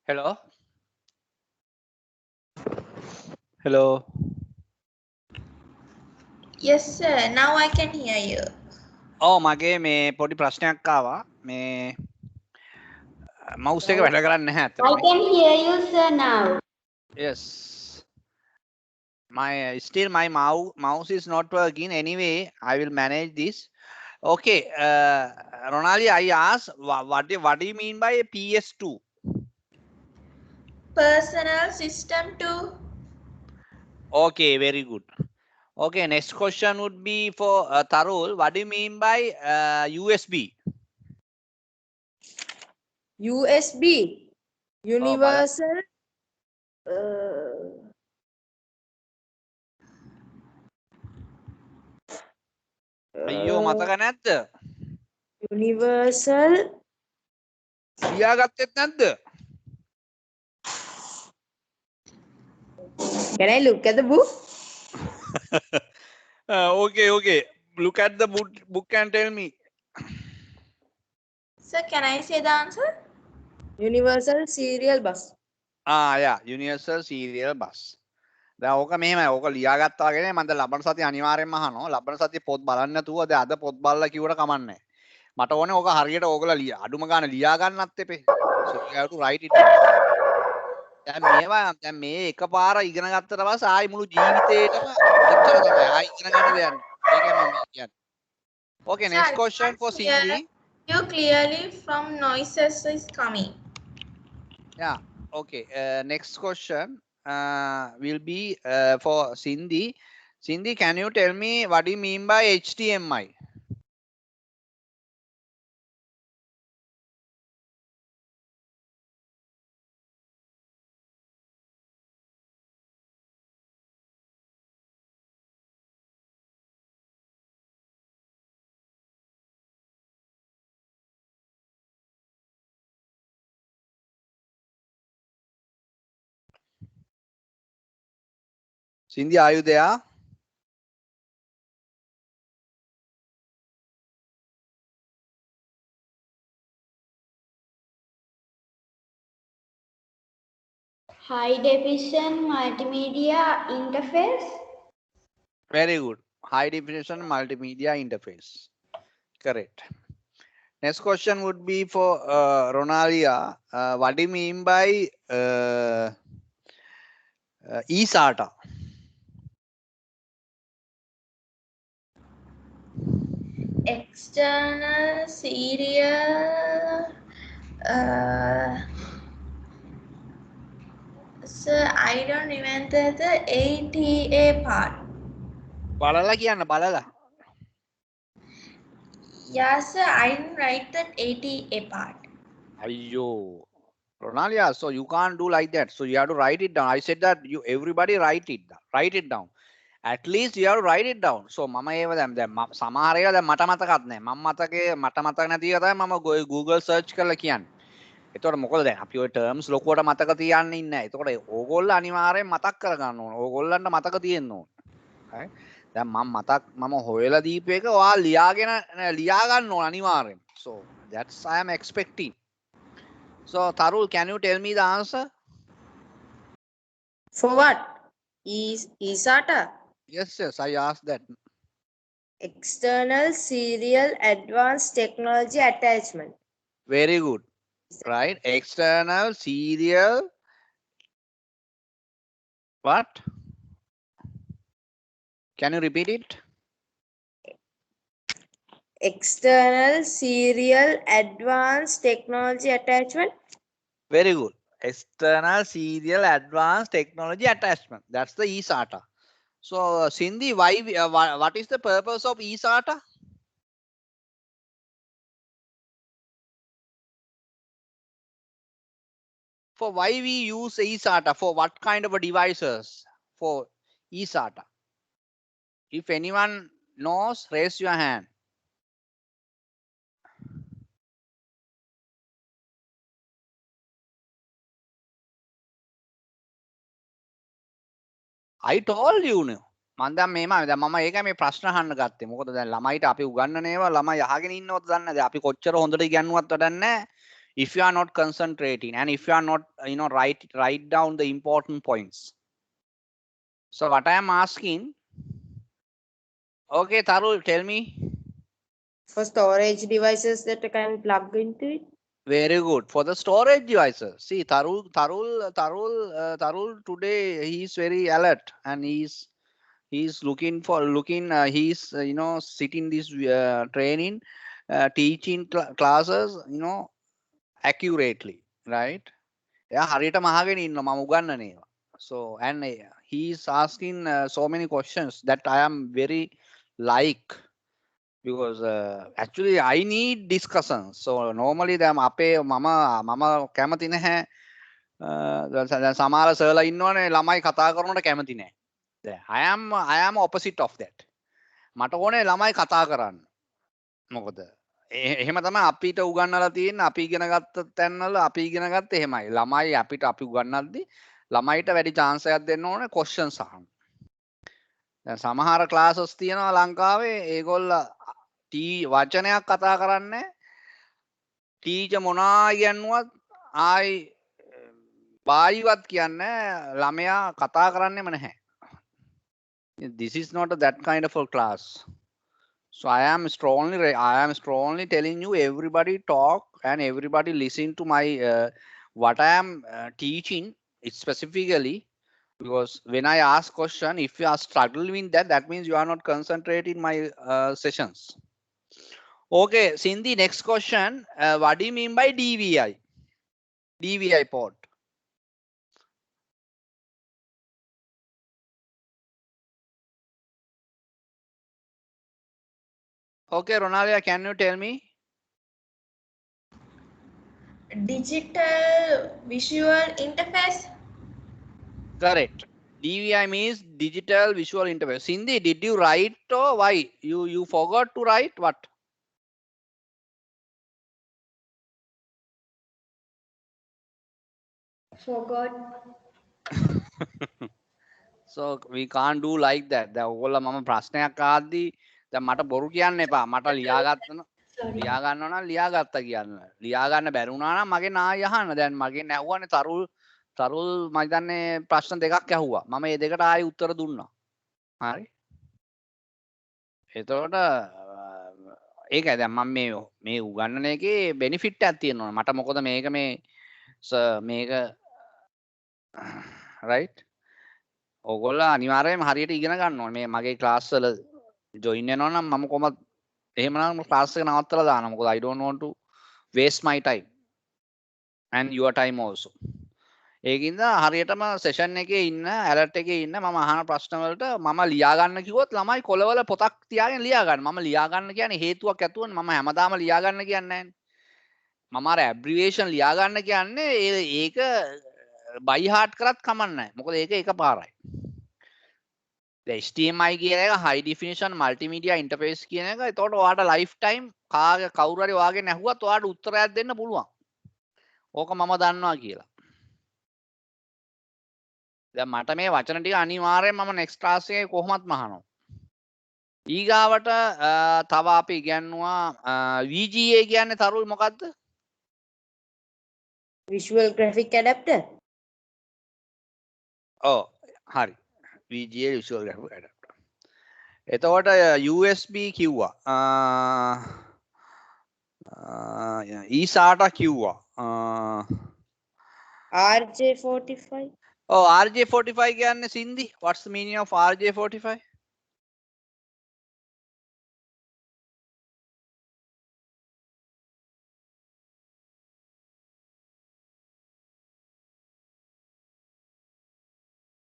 Hello? Hello? Yes, sir. Now I can hear you. Oh, මගේ මේ පොඩි ප්‍රශ්නයක් ආවා. මේ mouse එක වැඩ කරන්නේ නැහැ I ඇත්තටම. can hear you, sir, now. Yes. Still my mouse is not working. Anyway, I will manage this. Okay, Ronali, I asked what do you mean by a PS2? Personal system 2. Okay, very good. Okay, next question would be for Tarul. What do you mean by USB? USB universal අයියෝ මතක නැද්ද? universal ලියාගත්තෙත් නැද්ද? can I look at the book? Okay. Look at the book and tell me. Sir, can I say the answer? Universal serial bus. Yeah, universal serial bus. දැන් ඕක මෙහෙමයි. ඕක ලියාගත්තා වගේ නේ. මම දැන් ලබන සතිය අනිවාර්යෙන්ම අහනවා. ලබන සතිය පොත් බලන්න නැතුව දැන් අද පොත් බලලා කිව්වට කමන්නේ. මට ඕනේ ඕක හරියට ඕගොල්ලෝ අඩුම ගාන ලියා ගන්නත් එපේ. So you have to write it down. දැන් මේවා දැන් මේ එකපාර ඉගෙන ගත්තට පස්සේ ආයි මුළු ජීවිතේටම එච්චර තමයි. ආයි ඉගෙන ගන්න දෙයක් නෑ. ඒකයි මම කියන්නේ. Okay, next Sir, question for Cindy. You clearly from noises is coming. Yeah, okay. Next question will be for Cindy. Cindy, can you tell me what do you mean by HDMI? Cindy, are you there? High definition multimedia interface. Very good. High definition multimedia interface. Correct. Next question would be for Ronalia. What do you mean by eSATA? External serial. Sir, I don't remember the ATA part. බලලා කියන්න බලලා. Yeah, sir, I didn't write that ATA part. Ayyo. Ronalia, so you can't do like that. So you have to write it down. I said that everybody write it down. Write it down. At least you have to write it down. So මම ඒව දැන් සමහර ඒවා දැන් මට මතකත් නැහැ. මම මට මතක නැති ඒවා තමයි මම Google search කරලා කියන්නේ. එතකොට මොකද දැන් අපි ওই terms ලොකුවට මතක තියන්න ඉන්නේ නැහැ. එතකොට ඕගොල්ලෝ අනිවාර්යෙන් මතක් කරගන්න ඕන. ඕගොල්ලන්ට මතක තියෙන්න ඕන. හරි. දැන් මම හොයලා දීපු එක ඔයා ලියා ගන්න ඕන අනිවාර්යෙන්. So that's I am expecting. So Tarul, can you tell me the answer? For what? eSATA. Yes, I asked that. External serial advanced technology attachment. Very good. Right? External serial. What? Can you repeat it? External serial advanced technology attachment. Very good. External serial advanced technology attachment. That's the eSATA. So Cindy, what is the purpose of eSATA? For why we use eSATA? For what kind of a devices? For eSATA. If anyone knows, raise your hand. I told you no. මම දැන් මම ඒකයි මේ ප්‍රශ්න අහන්න ගත්තේ. මොකද දැන් ළමයිට අපි උගන්වන ඒවා ළමයි අහගෙන ඉන්නවද දන්නේ නැහැ. අපි කොච්චර හොඳට ඉගෙනුවත් වැඩක් නැහැ. if you are not concentrating and if you are not, write down the important points. So what I am asking, okay, Tarul, tell me. For storage devices that can plug into it. Very good. For the storage devices. See, Tarul today he's very alert and he's looking, he's sitting this training, teaching classes, accurately, right? Yeah, හරියට මහගෙන ඉන්නවා මම උගන්නන ඒවා. So and he's asking so many questions that I am very like, because actually I need discussions. So normally දැන් අපේ මම කැමති නැහැ දැන් සමහර සර්ලා ඉන්නවනේ ළමයි කතා කරනකොට කැමති නැහැ. දැන් I am opposite of that. මට ඕනේ ළමයි කතා කරන්න. මොකද එහෙම තමයි අපිට උගන්වලා තියෙන්නේ. අපි ඉගෙන ගත්ත තැන්වල අපි ඉගෙන ගත්තේ එහෙමයි. ළමයි අපිට අපි උගන්වද්දි ළමයිට වැඩි chance එකක් දෙන්න ඕනේ questions අහන්න. දැන් සමහර classes තියෙනවා ලංකාවේ ඒගොල්ල වචනයක් කතා කරන්නේ ටීචර් මොනා කියන්නුවත් ආයි බායිවත් කියන්නේ ළමයා කතා කරන්නෙම නැහැ. This is not that kind of a class. So I am strongly telling you, everybody talk and everybody listen to my what I am teaching specifically, because when I ask question, if you are struggling with that, that means you are not concentrating my sessions. Okay, Cindy, next question. What do you mean by DVI? DVI port. Okay, Ronalia, can you tell me? Digital visual interface. Correct. DVI means digital visual interface. Cindy, did you write or why? You forgot to write what? Forgot. So we can't do like that. දැන් ඕගොල්ලෝ මම ප්‍රශ්නයක් අහද්දී දැන් මට බොරු කියන්න එපා. මට ලියා ගන්න Sorry. ලියා ගන්නවා නම් ලියා ගත්තා කියන්න. ලියා ගන්න බැරි වුණා නම් මගෙන් ආයෙ අහන්න. දැන් මගෙන් ඇහුවානේ තරුල් මම හිතන්නේ ප්‍රශ්න දෙකක් ඇහුවා. මම මේ දෙකට ආයෙ උත්තර දුන්නා. හරි. එතකොට ඒකයි දැන් මම මේ උගන්නන එකේ බෙනිෆිට් එකක් තියෙනවා. මට මොකද මේක මේක right? ඕගොල්ලෝ අනිවාර්යයෙන්ම හරියට ඉගෙන ගන්න ඕනේ. මේ මගේ ක්ලාස් වල ජොයින් වෙනවා නම් මම කොහොමද එහෙමනම් ක්ලාස් එක නවත්තලා දානවා. මොකද I don't want to waste my time and your time also. ඒකින්ද හරියටම සෙෂන් එකේ ඉන්න ඇලර්ට් එකේ ඉන්න මම අහන ප්‍රශ්න වලට මම ලියා ගන්න කිව්වොත් ළමයි කොළවල පොතක් තියාගෙන ලියා ගන්න. මම ලියා ගන්න කියන්නේ හේතුවක් ඇතුවනේ. මම හැමදාම ලියා ගන්න කියන්නේ නැහැ. මම අර ඇබ්‍රිවියේෂන් ලියා ගන්න කියන්නේ ඒක බයි හાર્ට් කරත් කමක් නැහැ. මොකද ඒක එකපාරයි. HTMI කියන එක high definition multimedia interface කියන එක. එතකොට ඔයාට lifetime කවුරු හරි ඔයාගෙන් ඇහුවත් ඔයාට උත්තරයක් දෙන්න පුළුවන්. ඕක මම දන්නවා කියලා. දැන් මට මේ වචන ටික අනිවාර්යෙන් මම next class එකේ කොහොමත් අහනවා. ඊගාවට තව අපි ඉගෙනුවා VGA කියන්නේ තරුල් මොකද්ද? Visual graphic adapter. ඔව් හරි. VGA visual graphic adapter. එතකොට USB කිව්වා. eSATA කිව්වා. RJ45. Oh, RJ45 කියන්නේ Cindy. What's the meaning of RJ45?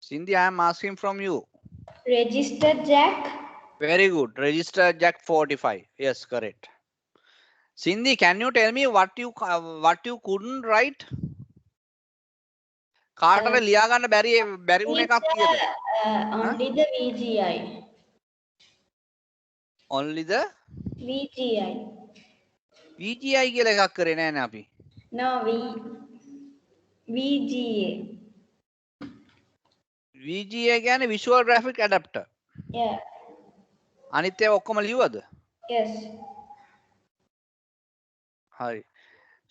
Cindy, I am asking from you. Register jack. Very good. Register jack 45. Yes, correct. Cindy, can you tell me what you couldn't write? කාටද ලියා ගන්න බැරි වුණ එකක් කියද? Only the VGI. Only the VGI. VGI කියලා එකක් කරේ නෑනේ අපි. No, VGA. VGA කියන්නේ visual graphic adapter. Yeah. අනිත් ඒවා ඔක්කොම ලියුවද? Yes. හරි.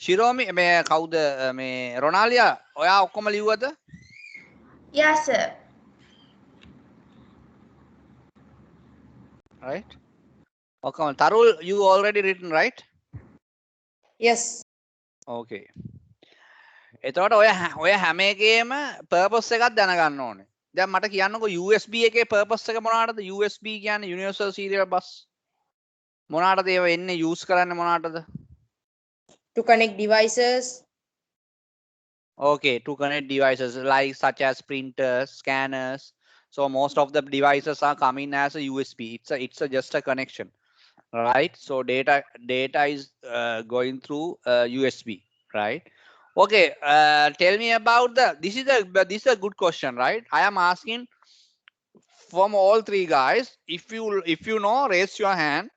ශිරෝමි මේ කවුද මේ රොනාලියා ඔයා ඔක්කොම ලිව්වද? Yeah, sir. Right. ඔක්කොම Tarul, you already written, right? yes. Okay. එතකොට ඔය හැම එකේම purpose එකක් දැනගන්න ඕනේ. දැන් මට කියන්නකෝ USB එකේ purpose එක මොනවාටද? USB කියන්නේ universal serial bus. මොනවාටද ඒව එන්නේ use කරන්නේ මොනවාටද? To connect devices. Okay, to connect devices like such as printers, scanners. So most of the devices are coming as a USB. It's just a connection, right? So data is going through USB, right? Okay, tell me about this is a good question, right? I am asking from all three guys. If you know, raise your hand.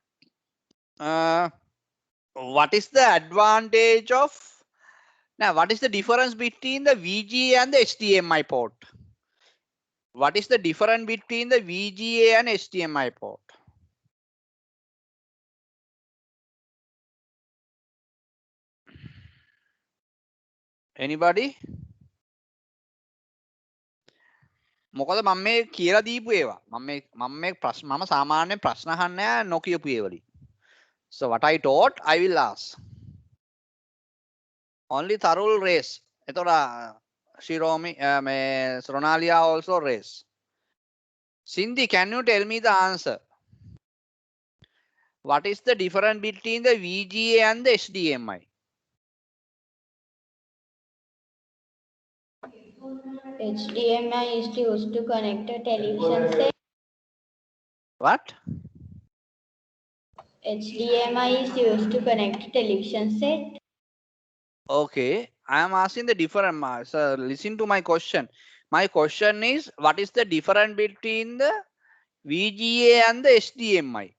What is the advantage of now? What is the difference between the VGA and the HDMI port? What is the difference between the VGA and HDMI port? Anybody? මොකද මම මේ කියලා දීපු ඒවා මම මේ ප්‍රශ්න මම සාමාන්‍යයෙන් ප්‍රශ්න අහන්නේ නොකියපු ඒවලින්. So what I taught I will ask. Only Tarul race. එතකොට Shiromi මේ Ronalia also race. Cindy, can you tell me the answer? What is the difference between the VGA and the HDMI? HDMI is used to connect a television set. What? HDMI is used to connect a television set. Okay, I am asking the difference. So listen to my question. My question is, what is the difference between the VGA and the HDMI?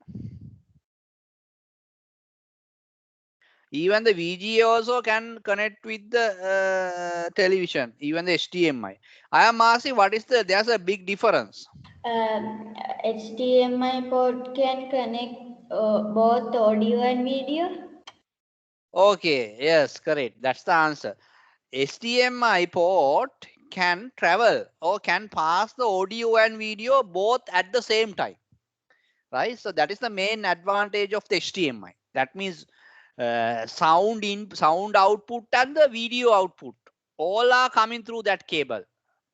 Even the VGA also can connect with the television, even the HDMI. I am asking what is there's a big difference. HDMI port can connect both audio and video. Okay, yes, correct. That's the answer. HDMI port can travel or can pass the audio and video both at the same time. Right? So that is the main advantage of the HDMI. That means sound output and the video output all are coming through that cable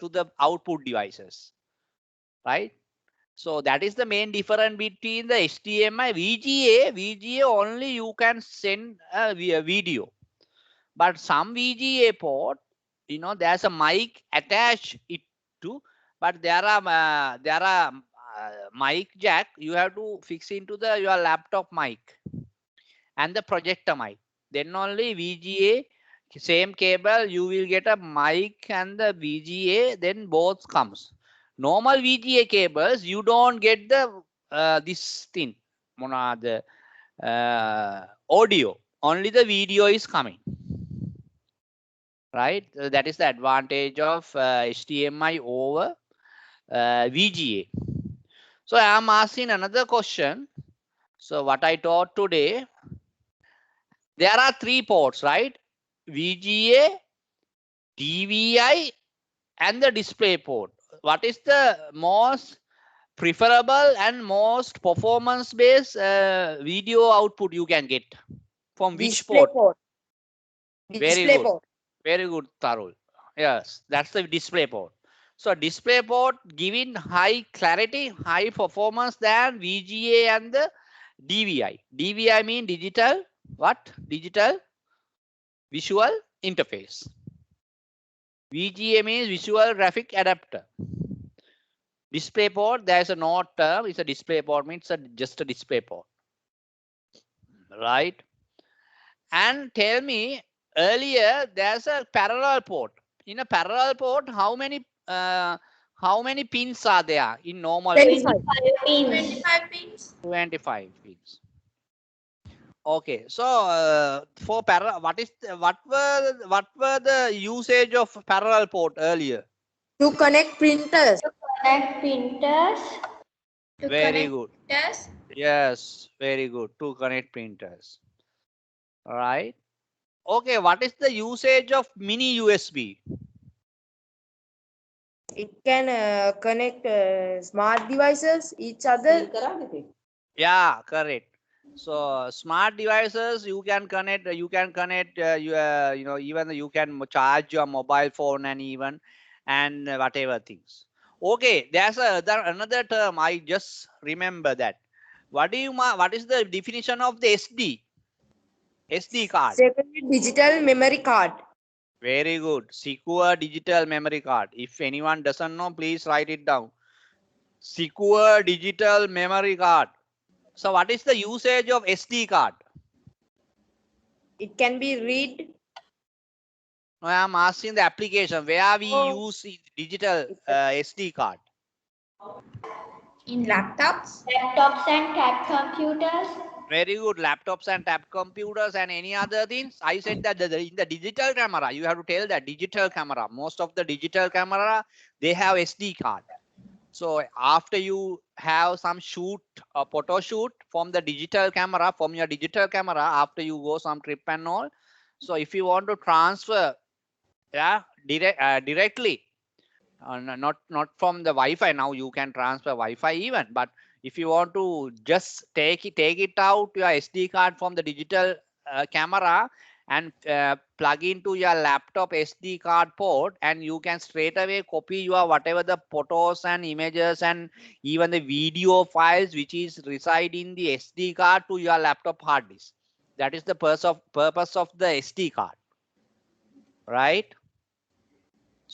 to the output devices, right? So that is the main difference between the HDMI. VGA only you can send via video, but some VGA port, you know, there's a mic attached it to, but there are mic jack you have to fix into your laptop mic and the projector mic. Then only VGA, same cable, you will get a mic and the VGA, then both comes. Normal VGA cables, you don't get the this thing, the audio, only the video is coming, right? That is the advantage of HDMI over VGA. So I am asking another question. So what I taught today, there are three ports, right? VGA, DVI, and the display port. What is the most preferable and most performance based video output you can get from which Display port? Very Display good. port. Very good, Tarul. Yes, that's the display port. So display port giving high clarity, high performance than VGA and the DVI. DVI mean digital, what? Digital visual interface. VGA means visual graphic adapter. Display port, there's a no term, it's a display port, means just a display port. Right? And tell me, earlier there's a parallel port. In a parallel port, how many pins are there in normal? 25. 25 pins. 25 pins. Okay, so for what were the usage of parallel port earlier? To connect printers. Connect printers. To Very connect good. Yes. Yes, very good. To connect printers. All right. Okay, what is the usage of mini USB? It can connect smart devices each other. Yeah, correct. So smart devices you can connect. You can connect. You know, even you can charge your mobile phone and even and whatever things. Okay, there's another term I just remember that. What is the definition of the SD? SD card. Secondly, digital memory card. Very good. Secure digital memory card. If anyone doesn't know, please write it down. Secure digital memory card. So what is the usage of SD card? It can be read. No, I am asking the application where we Oh. use digital It's a- SD card. In laptops? Laptops and tab computers. Very good. Laptops and tab computers and any other things. I said that in the digital camera, you have to tell that digital camera. Most of the digital camera, they have SD card. So after you have some shoot a photo shoot from the digital camera, from your digital camera, after you go some trip and all. So if you want to transfer, yeah, directly, not from the Wi-Fi. Now you can transfer Wi-Fi even, but if you want to just take it out your SD card from the digital camera and plug into your laptop SD card port, and you can straight away copy your whatever the photos and images and even the video files which is reside in the SD card to your laptop hard disk. That is the purpose of the SD card, right?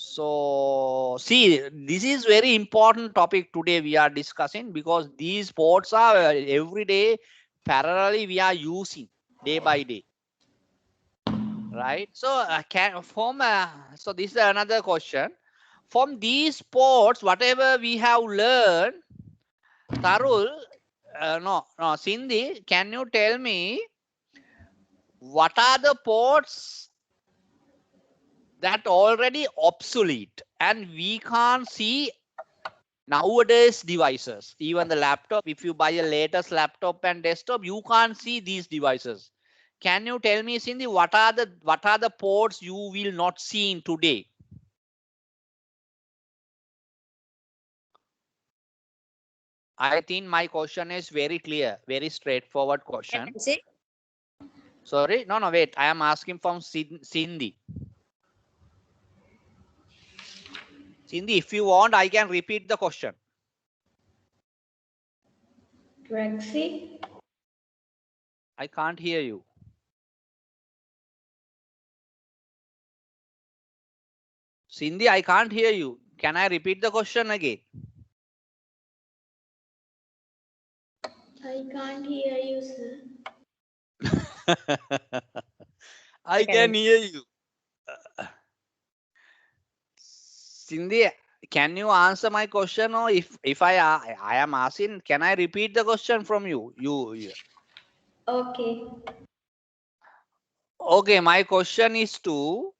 So see, this is very important topic today we are discussing, because these ports are every day parallelly we are using day by day, right? So so this is another question. From these ports, whatever we have learned, Tarul, no, Cindy, can you tell me what are the ports that already obsolete and we can't see nowadays devices? Even the laptop, if you buy a latest laptop and desktop, you can't see these devices. Can you tell me, Cindy, what are the ports you will not see in today? I think my question is very clear, very straightforward question. Can I say? Sorry, no, wait, I am asking from Cindy. Cindy, if you want, I can repeat the question. Rexy. I can't hear you. Cindy, I can't hear you. Can I repeat the question again? I can't hear you, sir. I can hear you. Cindy, can you answer my question, or if I am asking, can I repeat the question from you? Okay. Okay, my question is to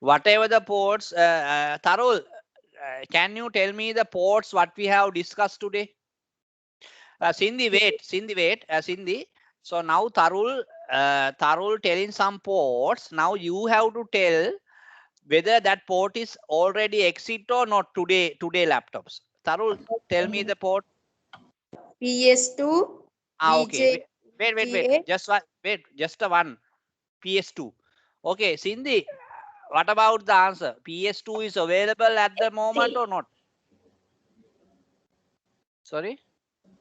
whatever the ports, Tarul, can you tell me the ports what we have discussed today? Cindy, wait, Cindy. So now Tarul telling some ports. Now you have to tell whether that port is already exit or not today laptops. Tarul, tell me the port. PS2, Okay. Wait. VGA. Just one. Wait. Just a one. PS2. Okay, Cindy. What about the answer? PS2 is available at the moment Exit. or not? Sorry.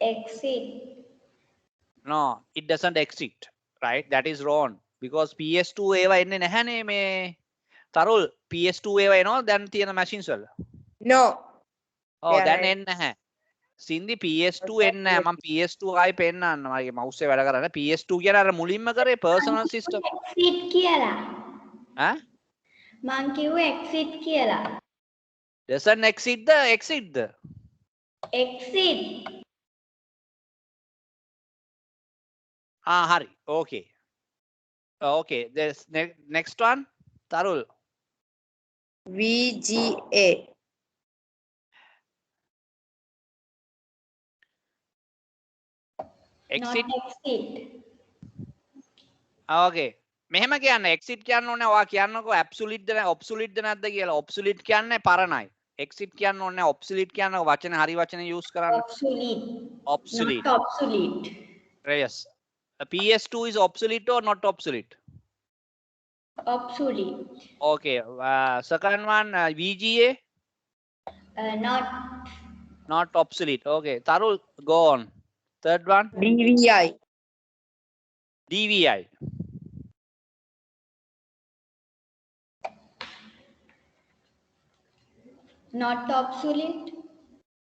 Exit. No, it doesn't exit. Right? That is wrong. Because PS2 ඒවා එන්නේ නැහැනේ මේ. Tarul, PS2 ඒවා එනවා දැන් තියෙන machines වල. No. Oh, They are දැන් right. එන්නේ නැහැ. Cindy PS2 එන්නේ නැහැ. මම PS2 ආයි පෙන්නන්න. මගේ mouse එක වැඩ කරන්නේ. PS2 කියන අර මුලින්ම කරේ personal system. Exit කියලා. ඈ? මං කිව්වේ exit කියලා. Doesn't exit the exit. Exit. Hari. Okay. Okay. There's next one. Tarul. VGA. Exit. Not exit. Okay. මෙහෙම කියන්න exit කියන්න ඕනේ ඔයා කියන්නකෝ absolute ද obsolete ද නැද්ද කියලා. obsolete කියන්නේ පරණයි. exit කියන්න ඕනේ obsolete කියන්නකෝ වචන හරි වචන use කරන්න. Obsolete. obsolete. Not obsolete. Yes. PS2 is obsolete or not obsolete? Obsolete. Okay. Second one VGA Not not obsolete. Okay. Tarul, go on. Third one DVI. DVI. not obsolete.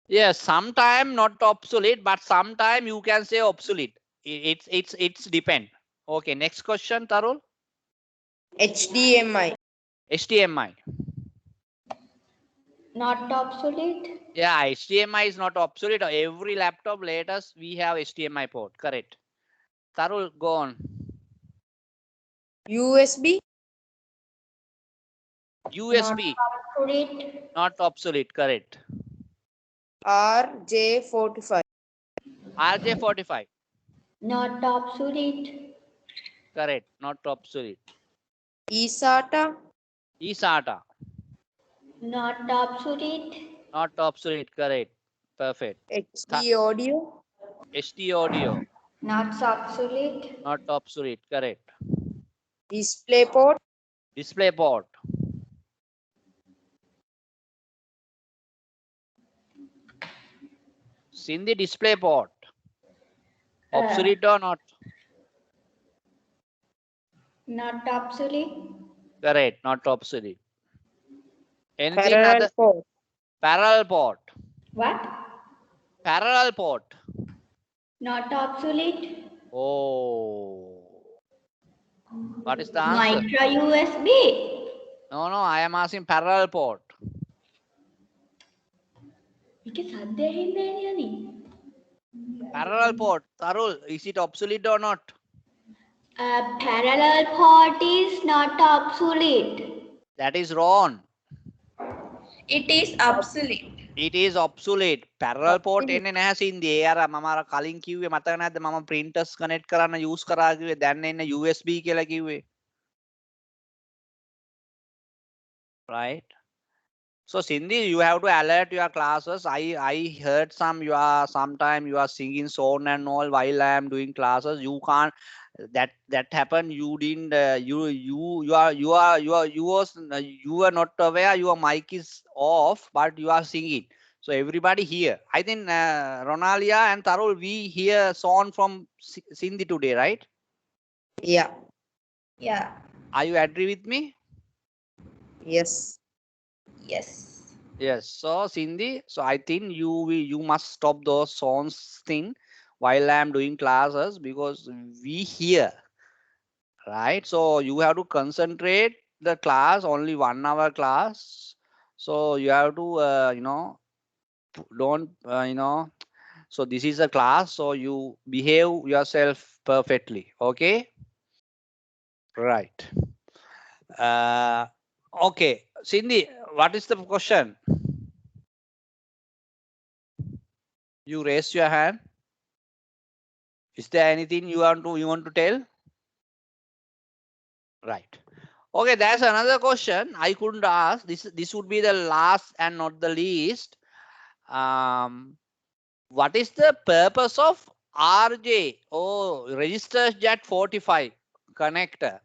Yes, sometime not obsolete, but sometime you can say obsolete. It's depend. Okay, next question, Tarul. HDMI. HDMI. Not obsolete. Yeah, HDMI is not obsolete. Every laptop latest we have HDMI port. Correct. Tarul, go on. USB. USB Not obsolete. not obsolete. Correct. RJ45. RJ45. Not obsolete. Correct. Not obsolete. eSATA. eSATA. Not obsolete. Not obsolete. Correct. Perfect. HD audio. HD audio. Not obsolete. Not obsolete. Correct. DisplayPort. DisplayPort. Sindhi DisplayPort. Obsolete or not? Not obsolete. Correct. Not obsolete. Anything Parallel other? port. Parallel port. What? Parallel port. Not obsolete. Oh. What is the answer? Micro USB. No, I am asking parallel port. Because සද්දයෙන් Parallel port. Tarul, is it obsolete or not? Parallel port is not obsolete. That is wrong. It is obsolete. It is obsolete. Parallel port එන්නේ නැහැ සින්දි. ඒ අර මම අර කලින් කිව්වේ මතක නැද්ද මම printers connect කරන්න use කරා කිව්වේ දැන් එන්නේ USB කියලා කිව්වේ. Right? So Cindy, you have to alert your classes. I heard sometime you are singing song and all while I am doing classes. You can't. That happened. You didn't. You were not aware. Your mic is off, but you are singing. So everybody here. I think Ronalia and Tarul, we hear song from Cindy today, right? Yeah. Yeah. Are you agree with me? Yes. Yes. Yes, so Cindy, so I think you must stop those songs thing while I am doing classes because we hear, right? So you have to concentrate the class, only 1 hour class. So you have to don't so this is a class, so you behave yourself perfectly, okay? Right. Okay, Cindy, what is the question? You raise your hand. Is there anything you want to tell? Right. Okay, there's another question I couldn't ask. This would be the last and not the least. What is the purpose of RJ or register jet 45 connector?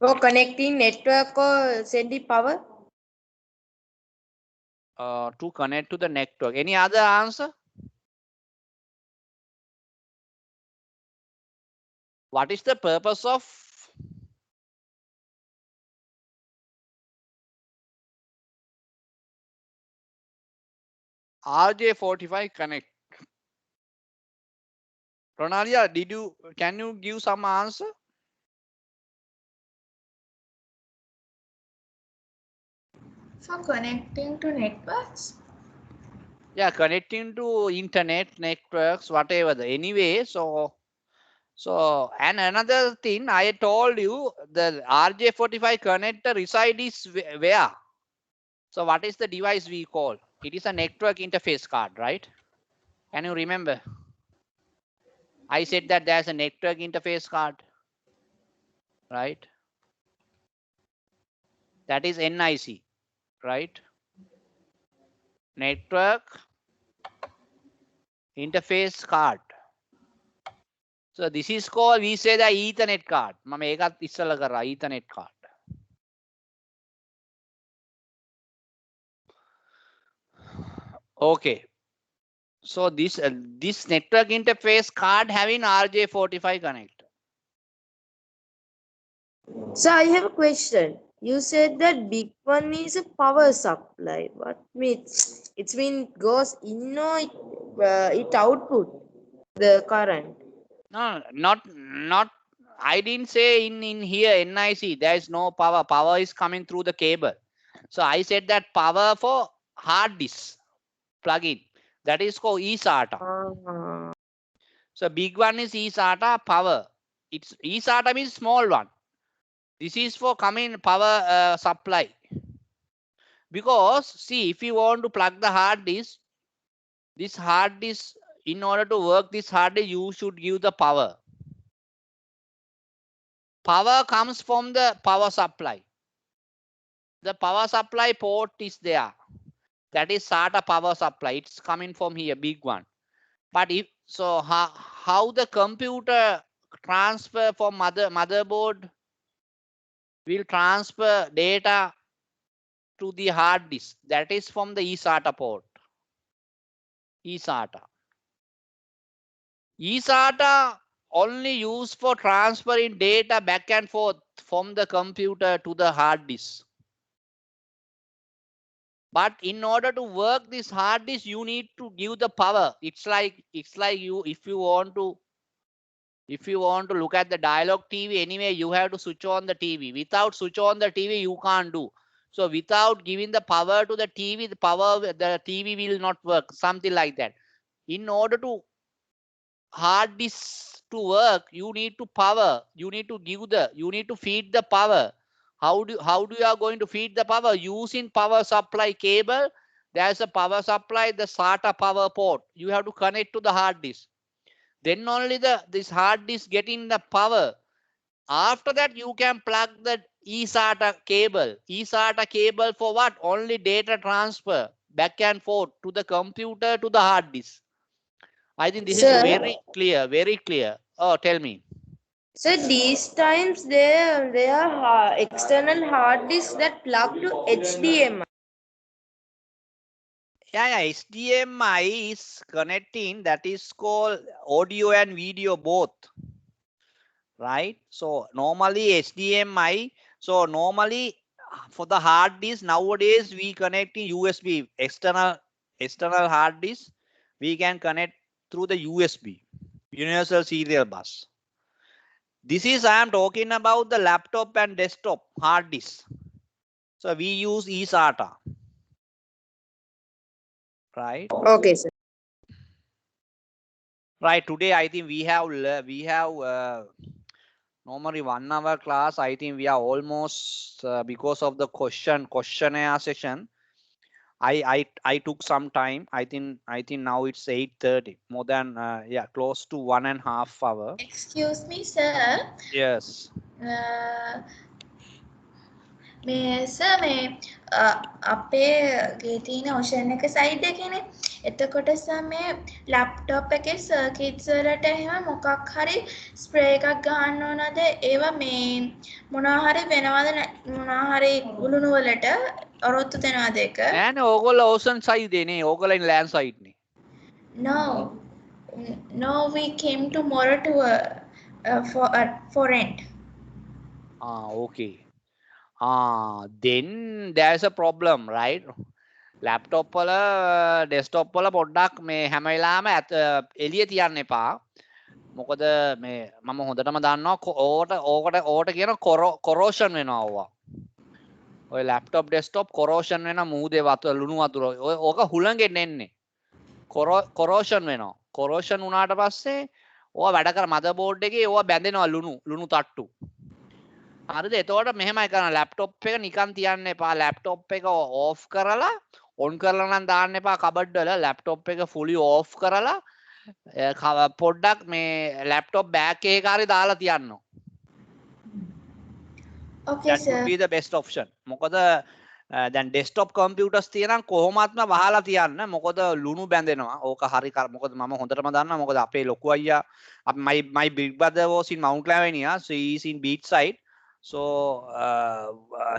So connecting network or sending power. To connect to the network. Any other answer? What is the purpose of RJ45 connect? Ronalia, can you give some answer? For connecting to networks. Yeah, connecting to internet networks, whatever the anyway. So and another thing I told you, the RJ45 connector reside is where? So what is the device we call? It is a network interface card, right? Can you remember? I said that there's a network interface card, right? That is NIC, right? Network interface card. So this is called, we say the Ethernet card. මම ඒකත් ඉස්සෙල්ලා කරා Ethernet card. Okay. So this network interface card having RJ45 connector. So I have a question. You said that big one is a power supply. What means it's mean goes in or it output the current? No, not. I didn't say in here NIC. There is no power. Power is coming through the cable. So I said that power for hard disk plug-in. That is called eSATA. So big one is eSATA power. It's eSATA means small one. This is for coming power supply. Because see, if you want to plug the hard disk, this hard disk, in order to work this hard disk, you should give the power. Power comes from the power supply. The power supply port is there. That is SATA power supply. It's coming from here, big one. But if so, how the computer transfer from motherboard will transfer data to the hard disk? That is from the eSATA port. eSATA only used for transferring data back and forth from the computer to the hard disk. But in order to work this hard disk, you need to give the power. It's like you, if you want to look at the dialog TV, anyway, you have to switch on the TV. Without switch on the TV, you can't do. So without giving the power to the TV, the TV will not work. Something like that. In order to hard disk to work, you need to power. You need to feed the power. How do you are going to feed the power? Using power supply cable. There's a power supply, the SATA power port. You have to connect to the hard disk. Then only this hard disk getting the power. After that, you can plug the eSATA cable. eSATA cable for what? Only data transfer back and forth to the computer to the hard disk. I think this is very clear, very clear. Oh, tell me. So these times there are external hard disks that plug to HDMI. Yeah, HDMI is connecting. That is called audio and video both. Right? So normally HDMI. So normally for the hard disk nowadays we connecting USB external hard disk. We can connect through the USB, Universal Serial Bus. This is I am talking about the laptop and desktop hard disk. So we use eSATA. Right? Okay, sir. Right. Today I think we have normally 1 hour class. I think we are almost because of the questionnaire session. I took some time. I think now it's 8:30. More than close to 1.5 hour. Excuse me, sir. Yes. මේ අපේ ගේ තියෙන ඔෂන් එක side එකනේ. එතකොට මේ laptop එකේ circuits වලට එහෙම මොකක් හරි ස්ප්‍රේ එකක් ගහන්න ඕනද? ඒවා මේ මොනවා හරි වෙනවද? මොනවා හරි උළුණු වලට ඔරොත්තු දෙනවද ඒක? නෑනේ ඕගොල්ලෝ ඕෂන් සයිඩ් නේ. ඕගොල්ලෝ ඉන්නේ ලෑන්ඩ් සයිඩ් නේ. No, we came tomorrow to for rent. Okay. Then there's a problem, right? Laptop වල desktop වල පොඩ්ඩක් මේ හැම වෙලාවෙම එළිය තියන්න එපා. මොකද මේ මම හොඳටම දන්නවා ඕකට කියන corrosion වෙනවා ඕවා. ඔය laptop desktop corrosion වෙනවා මූදේ ලුණු වතුර. ඕක හුලඟෙන් එන්නේ. corrosion වෙනවා. corrosion වුණාට පස්සේ ඕවා වැඩ කර motherboard එකේ ඕවා බැඳෙනවා ලුණු තට්ටු. හරිද? එතකොට මෙහෙමයි කරන්න ලැප්ටොප් එක නිකන් තියන්න එපා. ලැප්ටොප් එක ඕෆ් කරලා ඔන් කරලා නම් දාන්න එපා කබඩ් වල. ලැප්ටොප් එක fully ඕෆ් කරලා පොඩ්ඩක් මේ ලැප්ටොප් බෑග් එකේ හරි දාලා තියන්න. Okay, That sir. would be the best option. මොකද දැන් ඩෙස්ක්ටොප් කම්පියුටර්ස් තියෙනම් කොහොමත්ම වහලා තියන්න මොකද ලුණු බැඳෙනවා ඕක හරි මොකද මම හොඳටම දන්නවා මොකද අපේ ලොකු අයියා my big brother was in Mount Lavinia, so he is in Beachside. So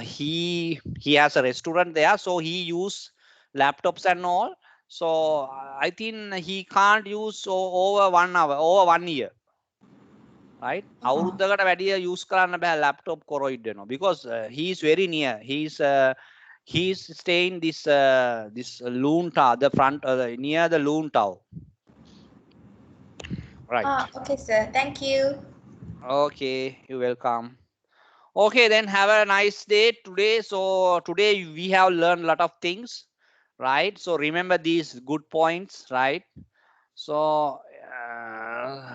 he has a restaurant there, so he use laptops and all. So I think he can't use over 1 hour, over 1 year. Right? අවුරුද්දකට වැඩිය use කරන්න බෑ laptop corroid වෙනවා because he is very near. He's staying this Loon Tower, the front near the Loon Tower. Right. Okay, sir. Thank you. Okay, you're welcome. Okay, then have a nice day today. So today we have learned a lot of things, right? So remember these good points, right? So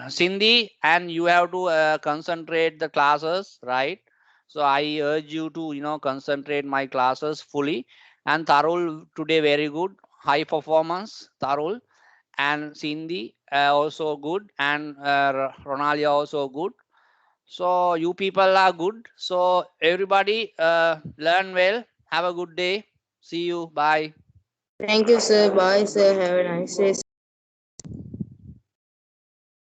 Cindy, and you have to concentrate the classes, right? So I urge you to concentrate my classes fully. And Tarul today very good, high performance, Tarul. And Cindy also good, and Ronalia also good. So you people are good. So everybody learn well. Have a good day. See you. Bye. Thank you, sir. Bye, sir. Have a nice day.